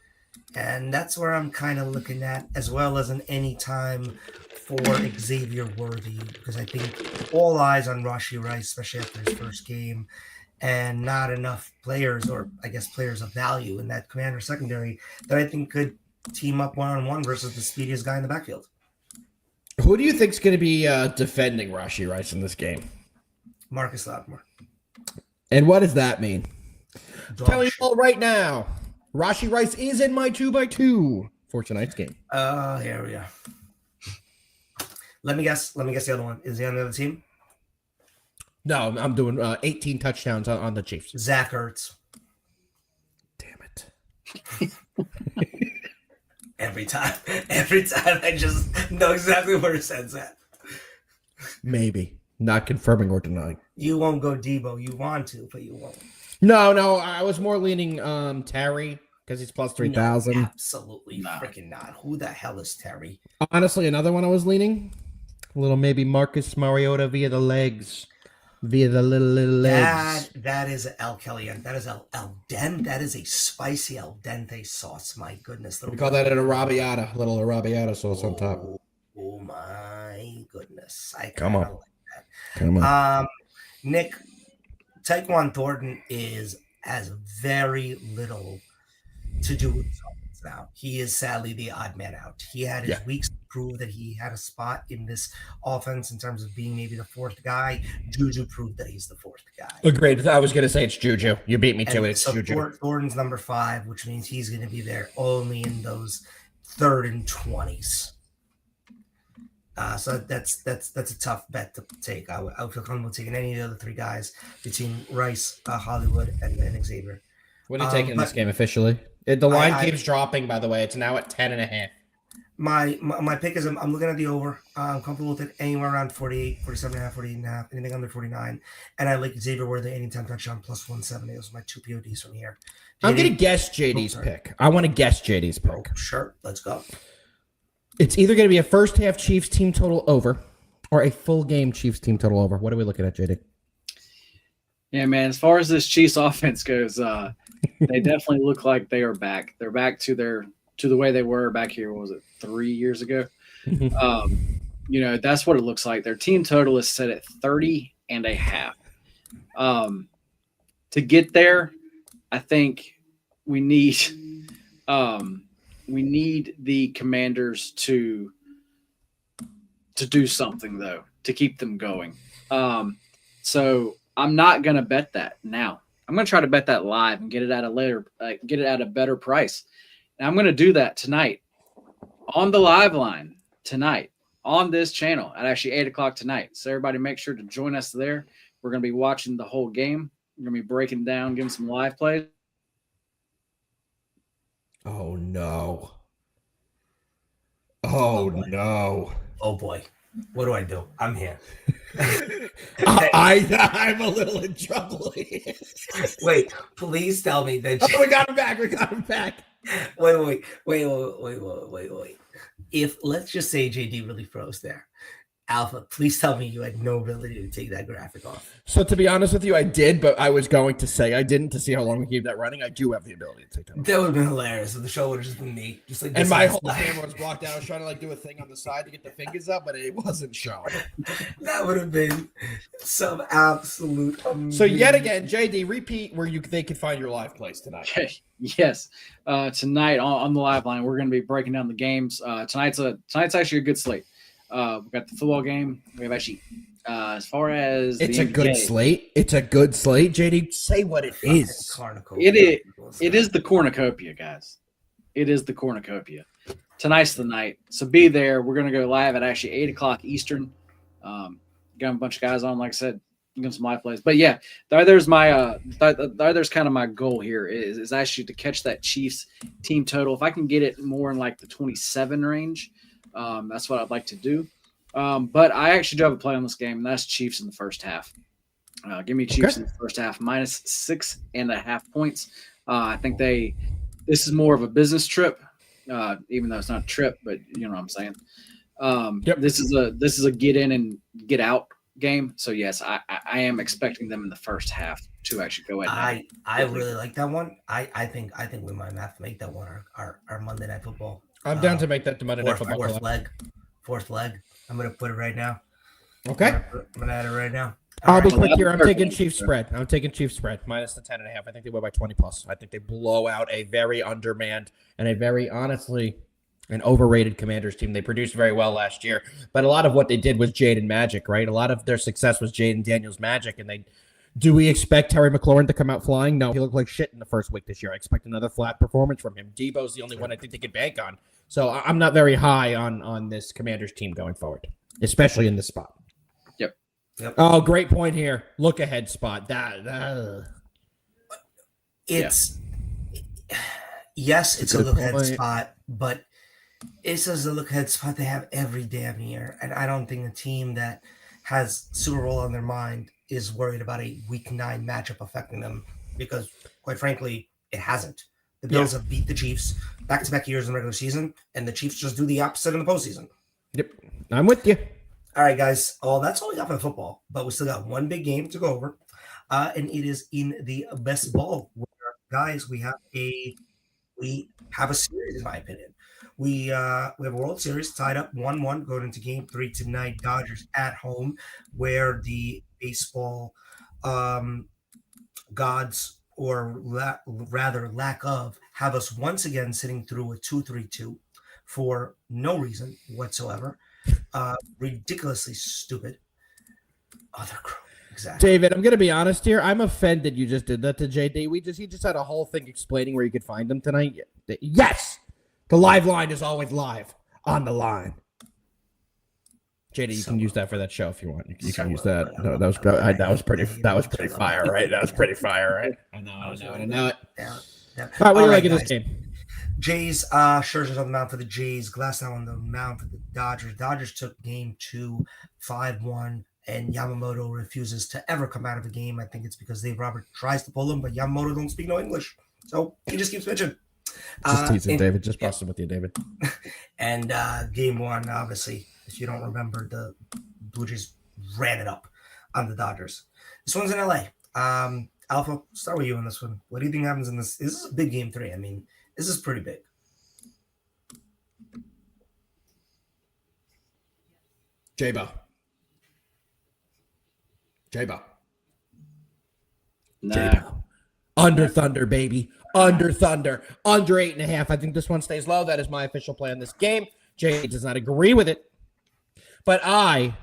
And that's where I'm kind of looking at, as well as an anytime for Xavier Worthy, because I think all eyes on Rashee Rice, especially after his first game, and not enough players, or I guess players of value in that Commander secondary that I think could team up one-on-one versus the speediest guy in the backfield. Who do you think is going to be defending Rashee Rice in this game? Marcus Lattimore. And what does that mean? Telling you shit. all right now, Rashee Rice is in my 2x2 for tonight's game. Here we go. Let me guess the other one. Is he on the other team? No, I'm doing 18 touchdowns on the Chiefs. Zach Ertz. Damn it. Every time I just know exactly where his head's at. Maybe. Not confirming or denying. You won't go Debo. You want to, but you won't. No, I was more leaning Terry because he's plus 3,000. No, absolutely freaking not. Who the hell is Terry? Honestly, another one I was leaning. A little maybe Marcus Mariota via the legs. Via the little legs. That is El Kelly. That is El Dente. That is a spicy El Dente sauce. My goodness. We call that an arrabbiata. Little arrabbiata sauce on top. Oh my goodness. Come on. Like that. Come on. Nick, Tyquan Thornton has very little to do with offense now. He is sadly the odd man out. He had his weeks to prove that he had a spot in this offense in terms of being maybe the fourth guy. Juju proved that he's the fourth guy. Agreed. I was going to say it's Juju. You beat me to it. It's so Juju. Thornton's number 5, which means he's going to be there only in those 3rd and 20s. So that's a tough bet to take. I would feel comfortable taking any of the other 3 guys between Rice, Hollywood, and Xavier. What are you taking in this game officially? The line keeps dropping, by the way. It's now at 10.5. My pick is I'm looking at the over. I'm comfortable with it anywhere around 48, 47.5, 48.5, anything under 49. And I like Xavier Worthy anytime touchdown plus 170. Those are my 2 PODs from here. I'm going to guess JD's pick. I want to guess JD's pick. Oh, sure. Let's go. It's either going to be a first half Chiefs team total over or a full game Chiefs team total over. What are we looking at, JD? Yeah, man. As far as this Chiefs offense goes, they definitely look like they are back. They're back to the way they were back here. What was it, 3 years ago? That's what it looks like. Their team total is set at 30.5. To get there, I think we need the Commanders to do something though to keep them going. So I'm not gonna bet that now. I'm gonna try to bet that live and get it at a better price. And I'm gonna do that tonight on the live line tonight on this channel at actually 8:00 tonight. So everybody make sure to join us there. We're gonna be watching the whole game. We're gonna be breaking down, giving some live plays. Oh no. Oh no. Oh boy. What do I do? I'm here. I'm a little in trouble here. Wait, please tell me that we got him back. Wait. If let's just say JD really froze there. Alpha, please tell me you had no ability to take that graphic off. So to be honest with you, I did, but I was going to say I didn't to see how long we keep that running. I do have the ability to take that off. That would have been hilarious if the show would have just been me. Just like and my whole camera was blocked out. I was trying to do a thing on the side to get the fingers up, but it wasn't showing. That would have been some absolute amazing. So yet again, JD, repeat where they could find your live plays tonight. Okay. Yes. Tonight on the live line, we're going to be breaking down the games. Tonight's actually a good slate. We've got the football game. We have actually, as far as it's a good slate. It's a good slate. JD, say what it is. It is the cornucopia, guys. It is the cornucopia. tonight's the night. So be there. We're going to go live at actually 8 o'clock Eastern. Got a bunch of guys on, like I said, give some live plays. But yeah, there's my there's kind of my goal here is actually to catch that Chiefs team total. If I can get it more in like the 27 range, that's what I'd like to do. But I actually do have a play on this game, and that's Chiefs in the first half. Give me Chiefs in the first half, minus 6.5 points. I think this is more of a business trip, even though it's not a trip, but you know what I'm saying. This is a get in and get out game. So yes, I am expecting them in the first half to actually go ahead. I really like that one. I think we might have to make that one our Monday Night Football. I'm down to make that the Monday Night Football. Fourth leg. I'm gonna put it right now. Okay. I'm gonna add it right now. I'll be quick here. I'm taking Chiefs spread. minus the 10.5. I think they win by 20 plus. I think they blow out a very undermanned and a very honestly an overrated Commanders team. They produced very well last year, but a lot of what they did was Jaden magic, right? A lot of their success was Jaden Daniels magic, and do we expect Terry McLaurin to come out flying? No, he looked like shit in the first week this year. I expect another flat performance from him. Debo's the only one I think they can bank on. So I'm not very high on this Commanders team going forward, especially in this spot. Yep. Oh, great point here. Look ahead spot. It's a look ahead spot, but it's a look ahead spot they have every damn year. And I don't think a team that has Super Bowl on their mind is worried about a week 9 matchup affecting them, because quite frankly, it hasn't. The Bills have beat the Chiefs back-to-back years in the regular season, and the Chiefs just do the opposite in the postseason. Yep. I'm with you. All right, guys. Oh, that's all we got for the football, but we still got one big game to go over, and it is in the best ball. Guys, we have a series, in my opinion. We have a World Series tied up 1-1 going into Game 3 tonight. Dodgers at home, where the baseball gods, or rather lack of, have us once again sitting through a 2-3-2 for no reason whatsoever. Ridiculously stupid. Exactly. David, I'm gonna be honest here. I'm offended you just did that to JD. He just had a whole thing explaining where you could find him tonight. Yes, the live line is always live on the line. JD, you can use that for that show if you want. You can use that. No, that was pretty fire, right? That was pretty fire, right? I know it. Yeah. All right, what do you like in this game? Jays, Scherzer's on the mound for the Jays. Glasnow on the mound for the Dodgers. Dodgers took Game 2, 5-1, and Yamamoto refuses to ever come out of the game. I think it's because Dave Robert tries to pull him, but Yamamoto don't speak no English, so he just keeps pitching. Just teasing, David. Just busting with you, David. And Game 1, obviously, if you don't remember, the Blue Jays ran it up on the Dodgers. This one's in LA. Alpha, start with you on this one. What do you think happens in this? This is a big Game 3. I mean, this is pretty big. J-Bo. Nah. Under Thunder, baby. Under Thunder. Under 8.5. I think this one stays low. That is my official play on this game. Jay does not agree with it, but I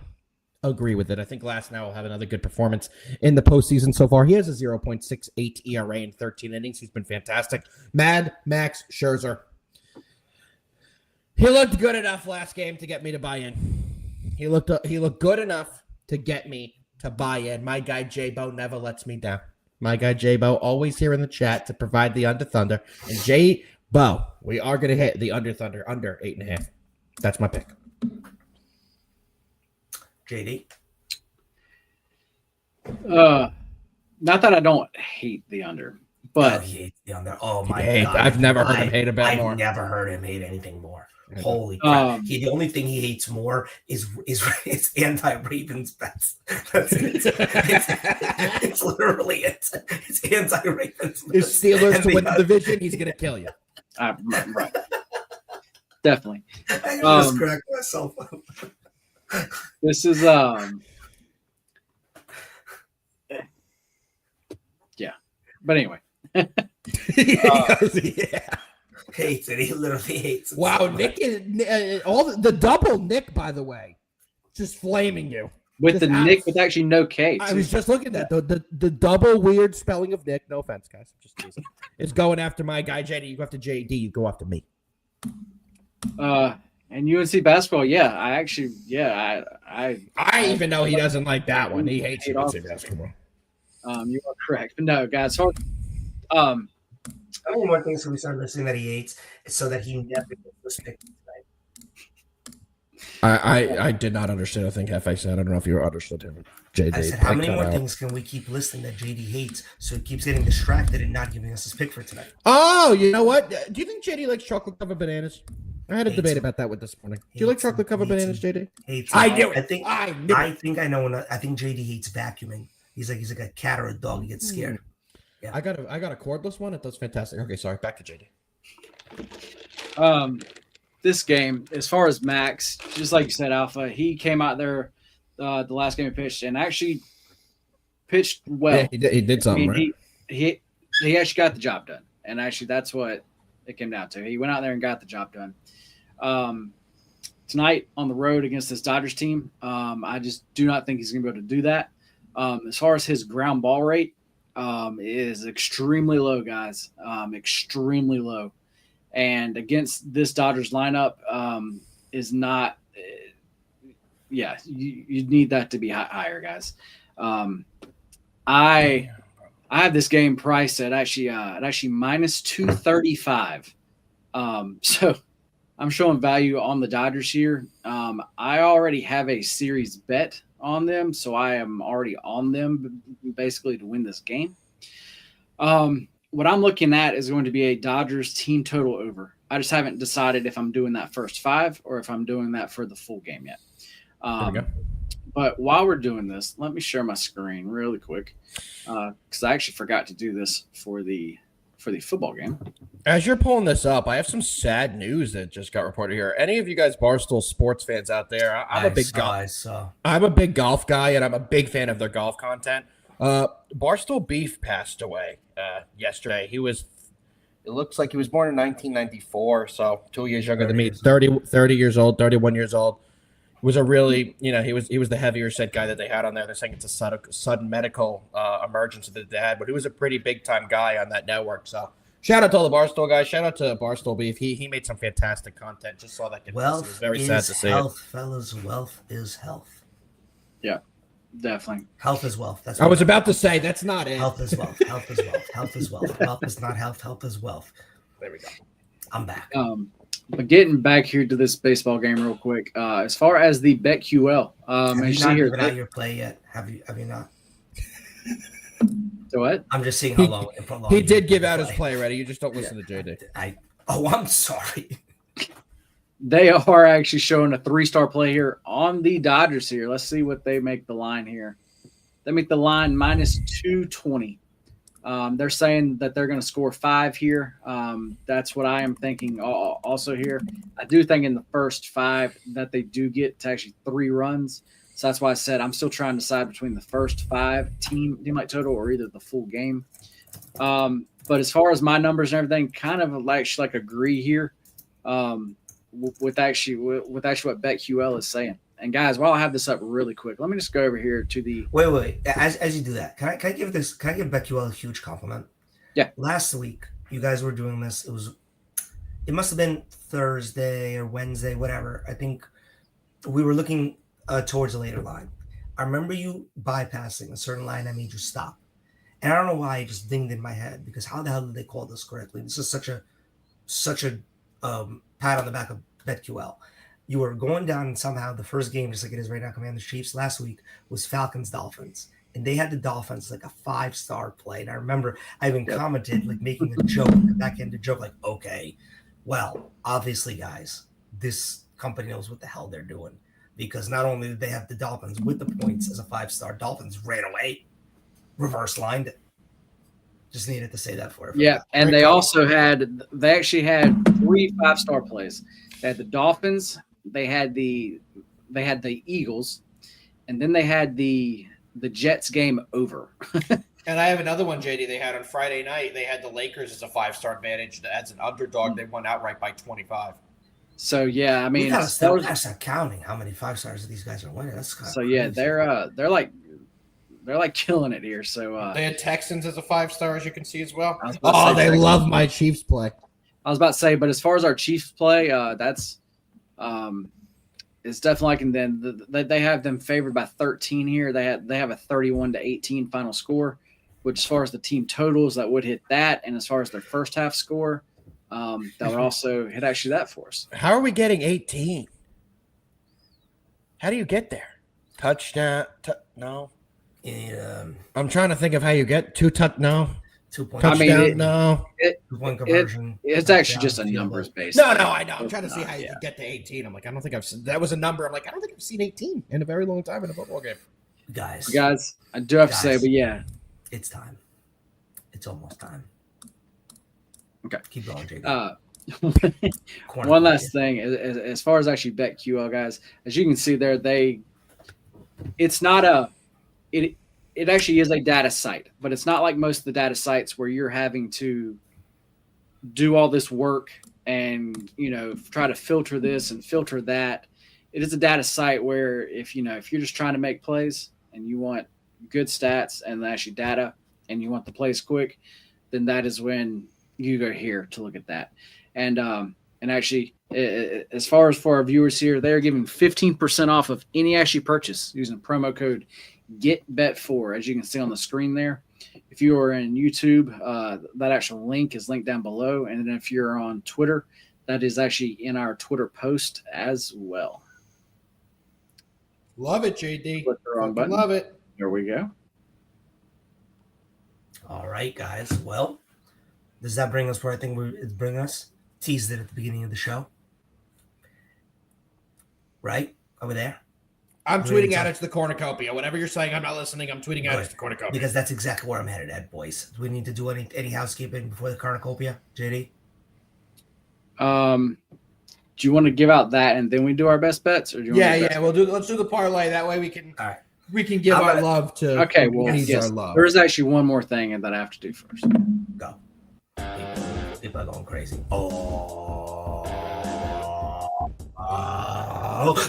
agree with it. I think Glasnow will have another good performance in the postseason so far. He has a 0.68 ERA in 13 innings. He's been fantastic. Mad Max Scherzer. He looked good enough last game to get me to buy in. He looked good enough to get me to buy in. My guy J-Bo never lets me down. My guy J-Bo always here in the chat to provide the under Thunder. And J-Bo, we are going to hit the under Thunder under 8.5. That's my pick. JD? Not that I don't hate the under, but he hates the under. Oh my God! I've never heard him hate a bet more. I've never heard him hate anything more. Holy crap! The only thing he hates more is anti-Ravens bets. That's it. It's literally it. It's anti-Ravens. If Steelers to win the division, he's gonna kill you. Right. Definitely. I just cracked myself up. This is yeah. But anyway. Hates it. He literally hates it. Wow, so Nick is all the double Nick, by the way, just flaming you with the Nick with actually no K. I was just looking at that the double weird spelling of Nick. No offense, guys. I'm just teasing. It's going after my guy JD. You go after JD. You go after me. And UNC basketball, yeah, I actually, yeah, I even know he doesn't like that one. He hates hate UNC off. basketball. You are correct. But no, guys, so, um, How many more things can we start listening that he hates so that he never gets this pick tonight? I did not understand a thing Jefe said. I don't know if you understood him. JD, I said, how many more things can we keep listening that JD hates so he keeps getting distracted and not giving us his pick for tonight? Oh, you know what? Do you think JD likes chocolate covered bananas? I had a Hates debate him. about that with this morning. Do you like Hates him. chocolate covered Hates bananas, him. JD? Hates him. I knew it. I think I know. I think JD hates vacuuming. He's like a cat or a dog. He gets scared. Yeah. I got a cordless one. It does fantastic. Okay, sorry. Back to JD. this game, as far as Max, just like you said, Alpha, he came out there the last game he pitched and actually pitched well. Yeah, he did something, right? He actually got the job done, and actually that's what it came down to. He went out there and got the job done. Tonight on the road against this Dodgers team, I just do not think he's going to be able to do that. As far as his ground ball rate, it is extremely low, guys. Extremely low. And against this Dodgers lineup is not you need that to be higher, guys. I have this game priced at actually minus 235. So I'm showing value on the Dodgers here. I already have a series bet on them, so I am already on them basically to win this game. What I'm looking at is going to be a Dodgers team total over. I just haven't decided if I'm doing that first 5 or if I'm doing that for the full game yet. There we go. But while we're doing this, let me share my screen really quick because I actually forgot to do this for the football game. As you're pulling this up, I have some sad news that just got reported here. Any of you guys Barstool sports fans out there? I'm a big golf guy, and I'm a big fan of their golf content. Barstool Beef passed away yesterday. It looks like he was born in 1994, so 2 years younger than me. 30 years old, 31 years old. Was a really, he was the heavier set guy that they had on there. They're saying it's a sudden medical emergency that they had, but he was a pretty big time guy on that network. So shout out to all the Barstool guys. Shout out to Barstool Beef. He made some fantastic content. Just saw that. Wealth it was very is sad to see health, it. fellas. Wealth is health. Yeah, definitely. Health is wealth. That's I was about to say that's not it. Health is wealth. Health is wealth. Health is wealth. Wealth is not health. Health is wealth. There we go. I'm back. But getting back here to this baseball game real quick, as far as the BetQL, have you see not here, given out your play yet? Have you not? So what? I'm just seeing how long. He did give out his play ready. You just don't listen to JD. I'm sorry. They are actually showing a 3-star play here on the Dodgers here. Let's see what they make the line here. They make the line minus 220. They're saying that they're going to score 5 here. That's what I am thinking also here. I do think in the first 5 that they do get to actually 3 runs. So that's why I said I'm still trying to decide between the first 5 team like total or either the full game. But as far as my numbers and everything, kind of like agree here with actually what BetQL is saying. And guys, while I have this up really quick, let me just go over here to the wait. As you do that, can I give BetQL a huge compliment? Yeah. Last week, you guys were doing this. It must have been Thursday or Wednesday, whatever. I think we were looking towards a later line. I remember you bypassing a certain line that made you stop. And I don't know why it just dinged in my head because how the hell did they call this correctly? This is such a pat on the back of BetQL. You were going down and somehow the first game, just like it is right now, Commanders Chiefs last week was Falcons Dolphins. And they had the Dolphins like a 5-star play. And I remember I even commented, like making a joke, a back-ended joke, like, okay, well, obviously, guys, this company knows what the hell they're doing. Because not only did they have the Dolphins with the points as a 5-star, Dolphins ran away, reverse lined it. Just needed to say that for it. Yeah, and they actually had 3 5-star plays. They had the Dolphins, they had the Eagles, and then they had the Jets game over. And I have another one, JD. They had on Friday night. They had the Lakers as a 5-star advantage. As an underdog, they won outright by 25. So yeah, I mean, we gotta start counting how many 5-stars these guys are winning. That's kind of crazy. They're like killing it here. So they had Texans as a 5-star, as you can see as well. They love my Chiefs play. I was about to say, but as far as our Chiefs play, that's it's definitely like, and then they have them favored by 13 here. They have a 31-18 final score, which as far as the team totals, that would hit that, and as far as their first half score, that would also hit actually that for us. How are we getting 18? How do you get there? Touchdown? No. Yeah, I'm trying to think of how you get 2 no. 2 point. Touchdown? No. 2-point conversion. It's actually just a numbers base. No, I know. I'm trying to see how you get to 18. I'm like, I don't think I've seen that was a number. I'm like, I don't think I've seen 18 in a very long time in a football game. Guys, I do have to say, but yeah. It's time. It's almost time. Okay. Keep going, Jake. One last thing, as far as actually BetQL, guys, as you can see there, it actually is a data site, but it's not like most of the data sites where you're having to do all this work and, try to filter this and filter that. It is a data site where if you're just trying to make plays and you want good stats and actually data and you want the plays quick, then that is when you go here to look at that. And actually, as far as for our viewers here, they're giving 15% off of any actually purchase using promo code GetBet4, as you can see on the screen there. If you are in YouTube, that actual link is linked down below. And then if you're on Twitter, that is actually in our Twitter post as well. Love it, JD. Click the wrong button. Love it. There we go. All right, guys. Well, does that bring us where I think it's bringing us? Teased it at the beginning of the show. Right? Over there? I'm tweeting out it's the cornucopia. Whatever you're saying, I'm not listening. I'm tweeting out it's the cornucopia. Because that's exactly where I'm headed at, boys. Do we need to do any housekeeping before the cornucopia, JD? Do you want to give out that and then we do our best bets, or do you want let's do the parlay. That way we can all right. We can give our love to okay. Well, yes, our love. There's actually one more thing that I have to do first. Go. People are going crazy.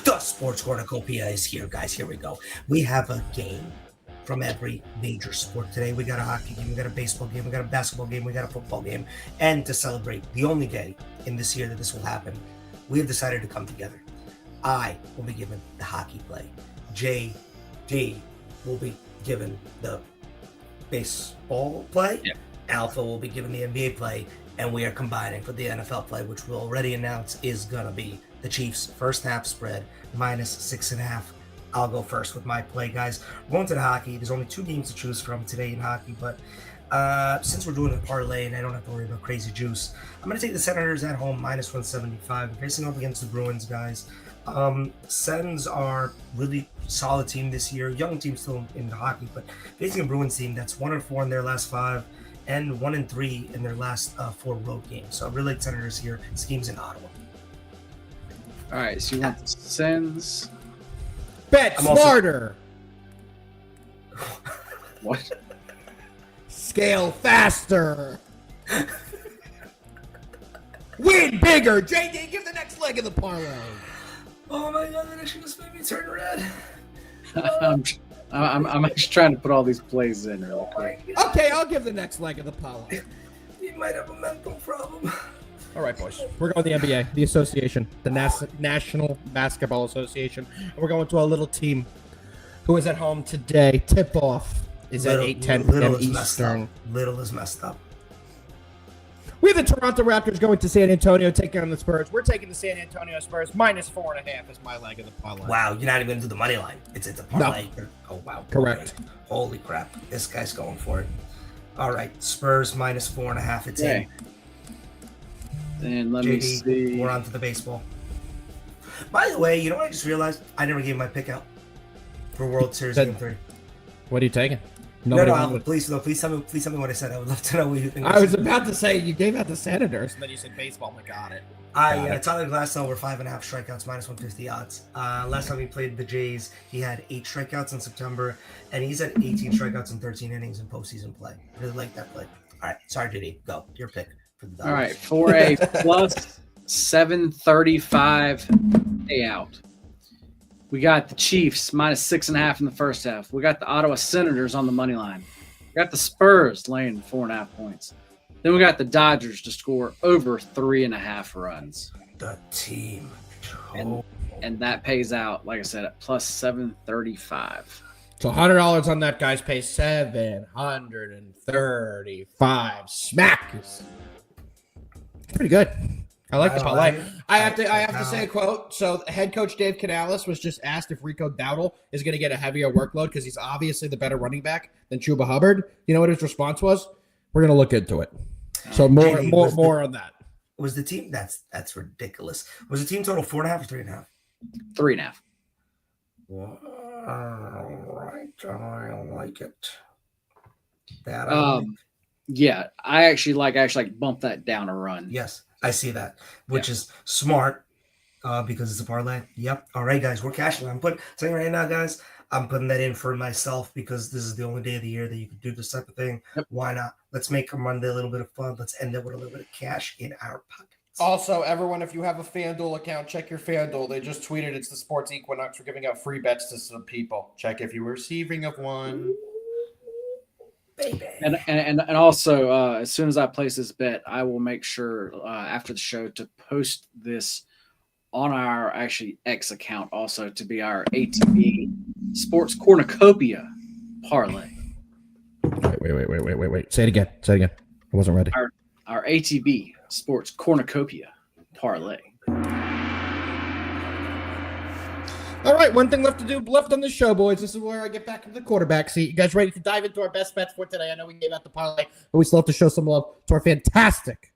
The Sports Cornucopia is here, guys. Here we go. We have a game from every major sport today. We got a hockey game, we got a baseball game, we got a basketball game, we got a football game. And to celebrate the only day in this year that this will happen, we have decided to come together. I will be given the hockey play. JD will be given the baseball play. Yep. Alpha will be given the NBA play. And we are combining for the NFL play, which we'll already announce is going to be the Chiefs' first half spread, -6.5. I'll go first with my play, guys. We're going to the hockey. There's only 2 games to choose from today in hockey, but since we're doing a parlay and I don't have to worry about crazy juice, I'm going to take the Senators at home, -175. Facing up against the Bruins, guys. Sens are really solid team this year. Young team still in the hockey, but facing a Bruins team that's 1-4 in their last 5 and 1-3 in their last 4 road games. So I really like Senators here. This game's in Ottawa. All right, so you want the Sens? Bet smarter. What? Scale faster. Win bigger. JD, give the next leg of the parlay. Oh my God, that actually just made me turn red. I'm actually trying to put all these plays in real quick. Okay, I'll give the next leg of the parlay. You might have a mental problem. All right, boys. We're going to the NBA, the association, the National Basketball Association. And we're going to a little team who is at home today. Tip-off is at 8:10 p.m. Eastern. Little is messed up. We have the Toronto Raptors going to San Antonio, taking on the Spurs. We're taking the San Antonio Spurs, -4.5 is my leg of the parlay. Wow, you're not even going to do the money line. It's a parlay. No. Oh, wow. Correct. Okay. Holy crap. This guy's going for it. All right, Spurs -4.5. It's in. And let me see. We're on to the baseball. By the way, you know what I just realized? I never gave my pick out for World Series Game 3. What are you taking? Please tell me what I said. I would love to know what you think. I was about to say you gave out the Senators, and then you said baseball. I got it. Tyler Glasnow were 5.5 strikeouts, -150 odds. Last time he played the Jays, he had 8 strikeouts in September, and he's had 18 strikeouts in 13 innings in postseason play. Really like that play. All right, sorry, JD. Go. Your pick for the Dodgers. All right, for a +735 payout. We got the Chiefs -6.5 in the first half. We got the Ottawa Senators on the money line. We got the Spurs laying 4.5 points. Then we got the Dodgers to score over 3.5 runs. The team. And that pays out, like I said, at plus 735. So $100 on that, guys, pays 735. Smackers. Pretty good. I like the parlay. I have to say a quote. So head coach Dave Canales was just asked if Rico Dowdle is going to get a heavier workload because he's obviously the better running back than Chuba Hubbard. You know what his response was? We're going to look into it. So more on that. Was the team that's ridiculous? Was the team total 4.5 or 3.5? 3.5. All right, I like it. Yeah, I actually bump that down a run. Yes, I see that, which is smart because it's a parlay. Yep. All right, guys, we're cashing. I'm telling you right now, guys, I'm putting that in for myself because this is the only day of the year that you can do this type of thing. Yep. Why not? Let's make a Monday a little bit of fun. Let's end it with a little bit of cash in our pockets. Also, everyone, if you have a FanDuel account, check your FanDuel. They just tweeted it's the Sports Equinox. We're giving out free bets to some people. Check if you were receiving of one. Baby. And also, as soon as I place this bet, I will make sure after the show to post this on our actually X account also to be our ATB Sports Cornucopia parlay. Wait. Say it again. I wasn't ready. Our ATB Sports Cornucopia parlay. All right, one thing left on the show, boys. This is where I get back into the quarterback seat. You guys ready to dive into our best bets for today? I know we gave out the parlay, but we still have to show some love to our fantastic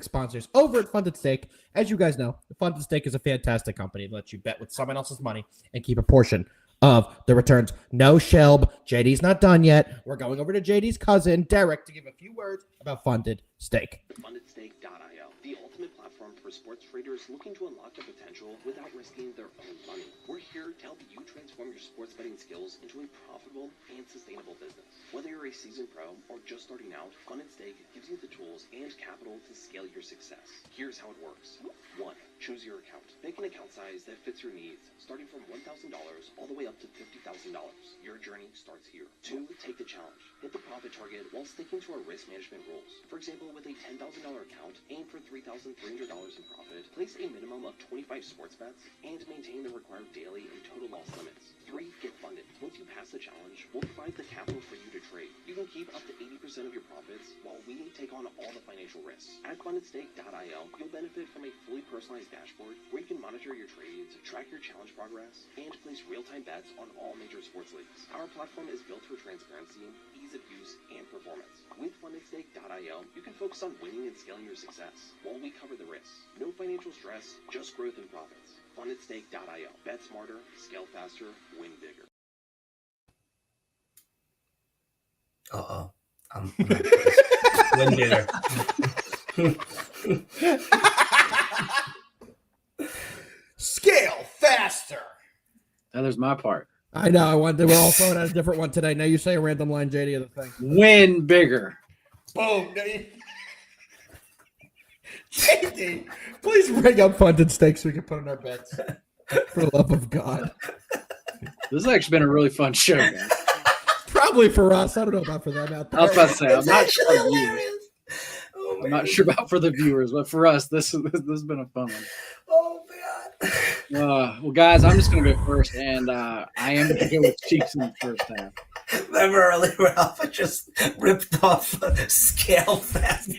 sponsors over at Funded Stake. As you guys know, the Funded Stake is a fantastic company that lets you bet with someone else's money and keep a portion of the returns. No Shelb. JD's not done yet. We're going over to JD's cousin, Derek, to give a few words about Funded Stake. FundedStake.io, the ultimate platform for sports traders looking to unlock their potential without risking their own money. We're here to help you transform your sports betting skills into a profitable and sustainable business. Whether you're a seasoned pro or just starting out, Funded Stake gives you the tools and capital to scale your success. Here's how it works. 1. Choose your account. Pick an account size that fits your needs, starting from $1,000 all the way up to $50,000. Your journey starts here. 2. Take the challenge. Hit the profit target while sticking to our risk management rules. For example, with a $10,000 account, aim for $3,300 in profit, place a minimum of 25 sports bets, and maintain the required daily and total loss limits. 3. Get funded. Once you pass the challenge, we'll provide the capital for you to trade. You can keep up to 80% of your profits while we take on all the financial risks. At FundedStake.io, you'll benefit from a fully personalized dashboard where you can monitor your trades, track your challenge progress, and place real-time bets on all major sports leagues. Our platform is built for transparency, ease of use, and performance. With FundedStake.io, you can focus on winning and scaling your success while we cover the risks. No financial stress, just growth and profits. FundedStake.io. Bet smarter, scale faster, win bigger. I'm win bigger. Scale faster. Now there's my part. I know. We're all throwing out a different one today. Now you say a random line, JD, of the thing. Win bigger. Boom. JD, please bring up Funded Stakes so we can put in our bets. For the love of God. This has actually been a really fun show, guys. Probably for us. I don't know about for them out there. I was about to say, I'm not sure. Hilarious. Oh, I'm not sure about for the viewers, but for us, this has been a fun one. Oh man. Well, guys, I'm just going to go first, and I am going to go with Chiefs in the first half. Remember earlier when Alpha just ripped off scale faster?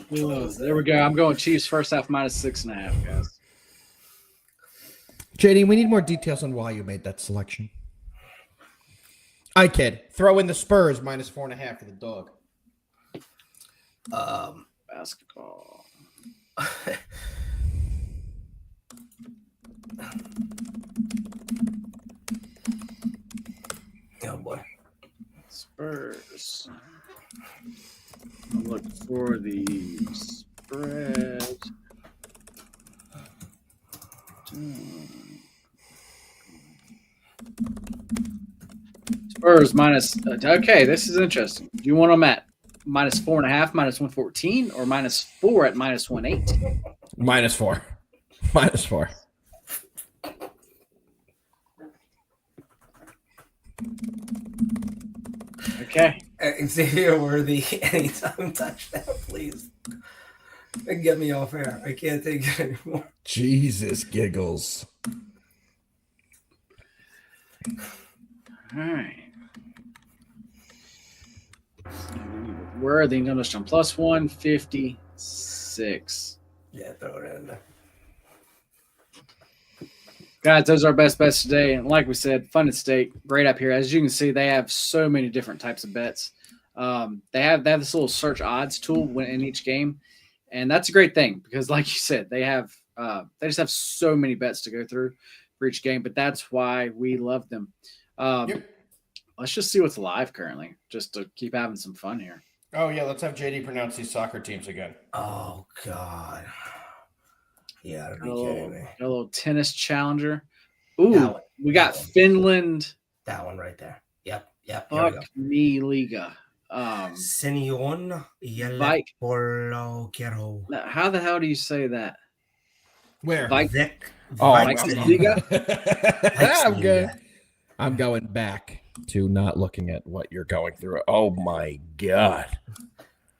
There we go. I'm going Chiefs first half -6.5, guys. JD, we need more details on why you made that selection. I kid. Throw in the Spurs -4.5 for the dog. Basketball. Oh boy. Spurs. I'll look for the spread. Spurs minus. Okay, this is interesting. Do you want them at -4.5, -114, or -4 at -118? -4. -4. Okay. Xavier Worthy, anytime touchdown, please. And get me off air. I can't take it anymore. Jesus giggles. All right. Worthy noticed on plus 156. Yeah, throw it in there. Guys, those are our best bets today. And like we said, fun at stake, great up here. As you can see, they have so many different types of bets. They have this little search odds tool in each game, and that's a great thing because, like you said, they just have so many bets to go through for each game. But that's why we love them. Let's just see what's live currently, just to keep having some fun here. Oh, yeah, let's have JD pronounce these soccer teams again. Oh, God. Yeah, Got a little tennis challenger. Ooh, we got That one. Finland. That one right there. Yep. Fuck me, Liga. Sinion Vike. Polo. How the hell do you say that? Where? Vike. Liga. I'm good. I'm going back to not looking at what you're going through. Oh, my God.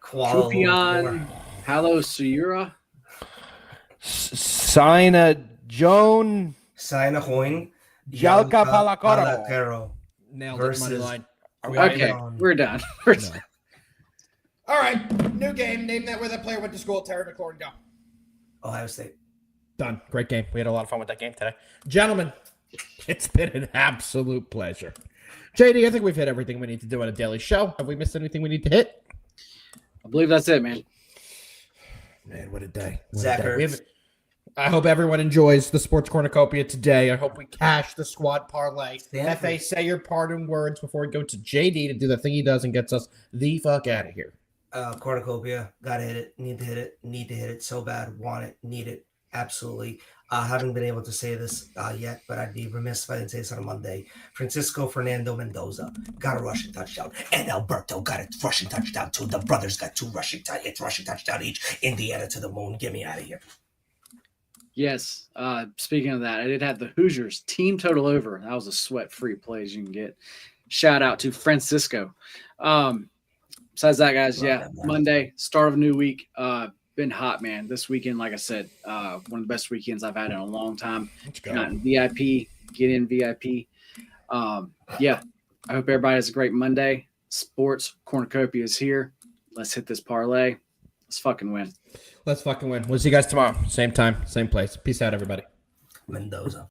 Kupion. Hello, Suyura. Sina Joan Hoing. Jalka Palacoro. Palacaro. Nailed Versus- it, money line. Okay, we're done. No. All right, new game. Name that where that player went to school. Terry McLaurin, go. Ohio State. Done. Great game. We had a lot of fun with that game today. Gentlemen, it's been an absolute pleasure. JD, I think we've hit everything we need to do on a daily show. Have we missed anything we need to hit? I believe that's it, man. Man, what a day. What a Zach day. Ertz. I hope everyone enjoys the Sports Cornucopia today. I hope we cash the squad parlay. Stanford. FA, say your parting words before we go to JD to do the thing he does and gets us the fuck out of here. Cornucopia. Gotta hit it. Need to hit it. Need to hit it so bad. Want it. Need it. Absolutely. Haven't been able to say this yet, but I'd be remiss if I didn't say this on a Monday. Francisco Fernando Mendoza got a rushing touchdown, and Alberto got a rushing touchdown too. The brothers got two rushing touchdown each. Indiana to the moon. Get me out of here. Yes. Speaking of that, I did have the Hoosiers team total over. That was a sweat-free play as you can get. Shout out to Francisco. Besides that, guys, Monday, start of a new week. Been hot, man. This weekend, like I said, one of the best weekends I've had in a long time. Let's go. Not in VIP, get in VIP. I hope everybody has a great Monday. Sports Cornucopia is here. Let's hit this parlay. Let's fucking win. Let's fucking win. We'll see you guys tomorrow. Same time, same place. Peace out, everybody. Mendoza.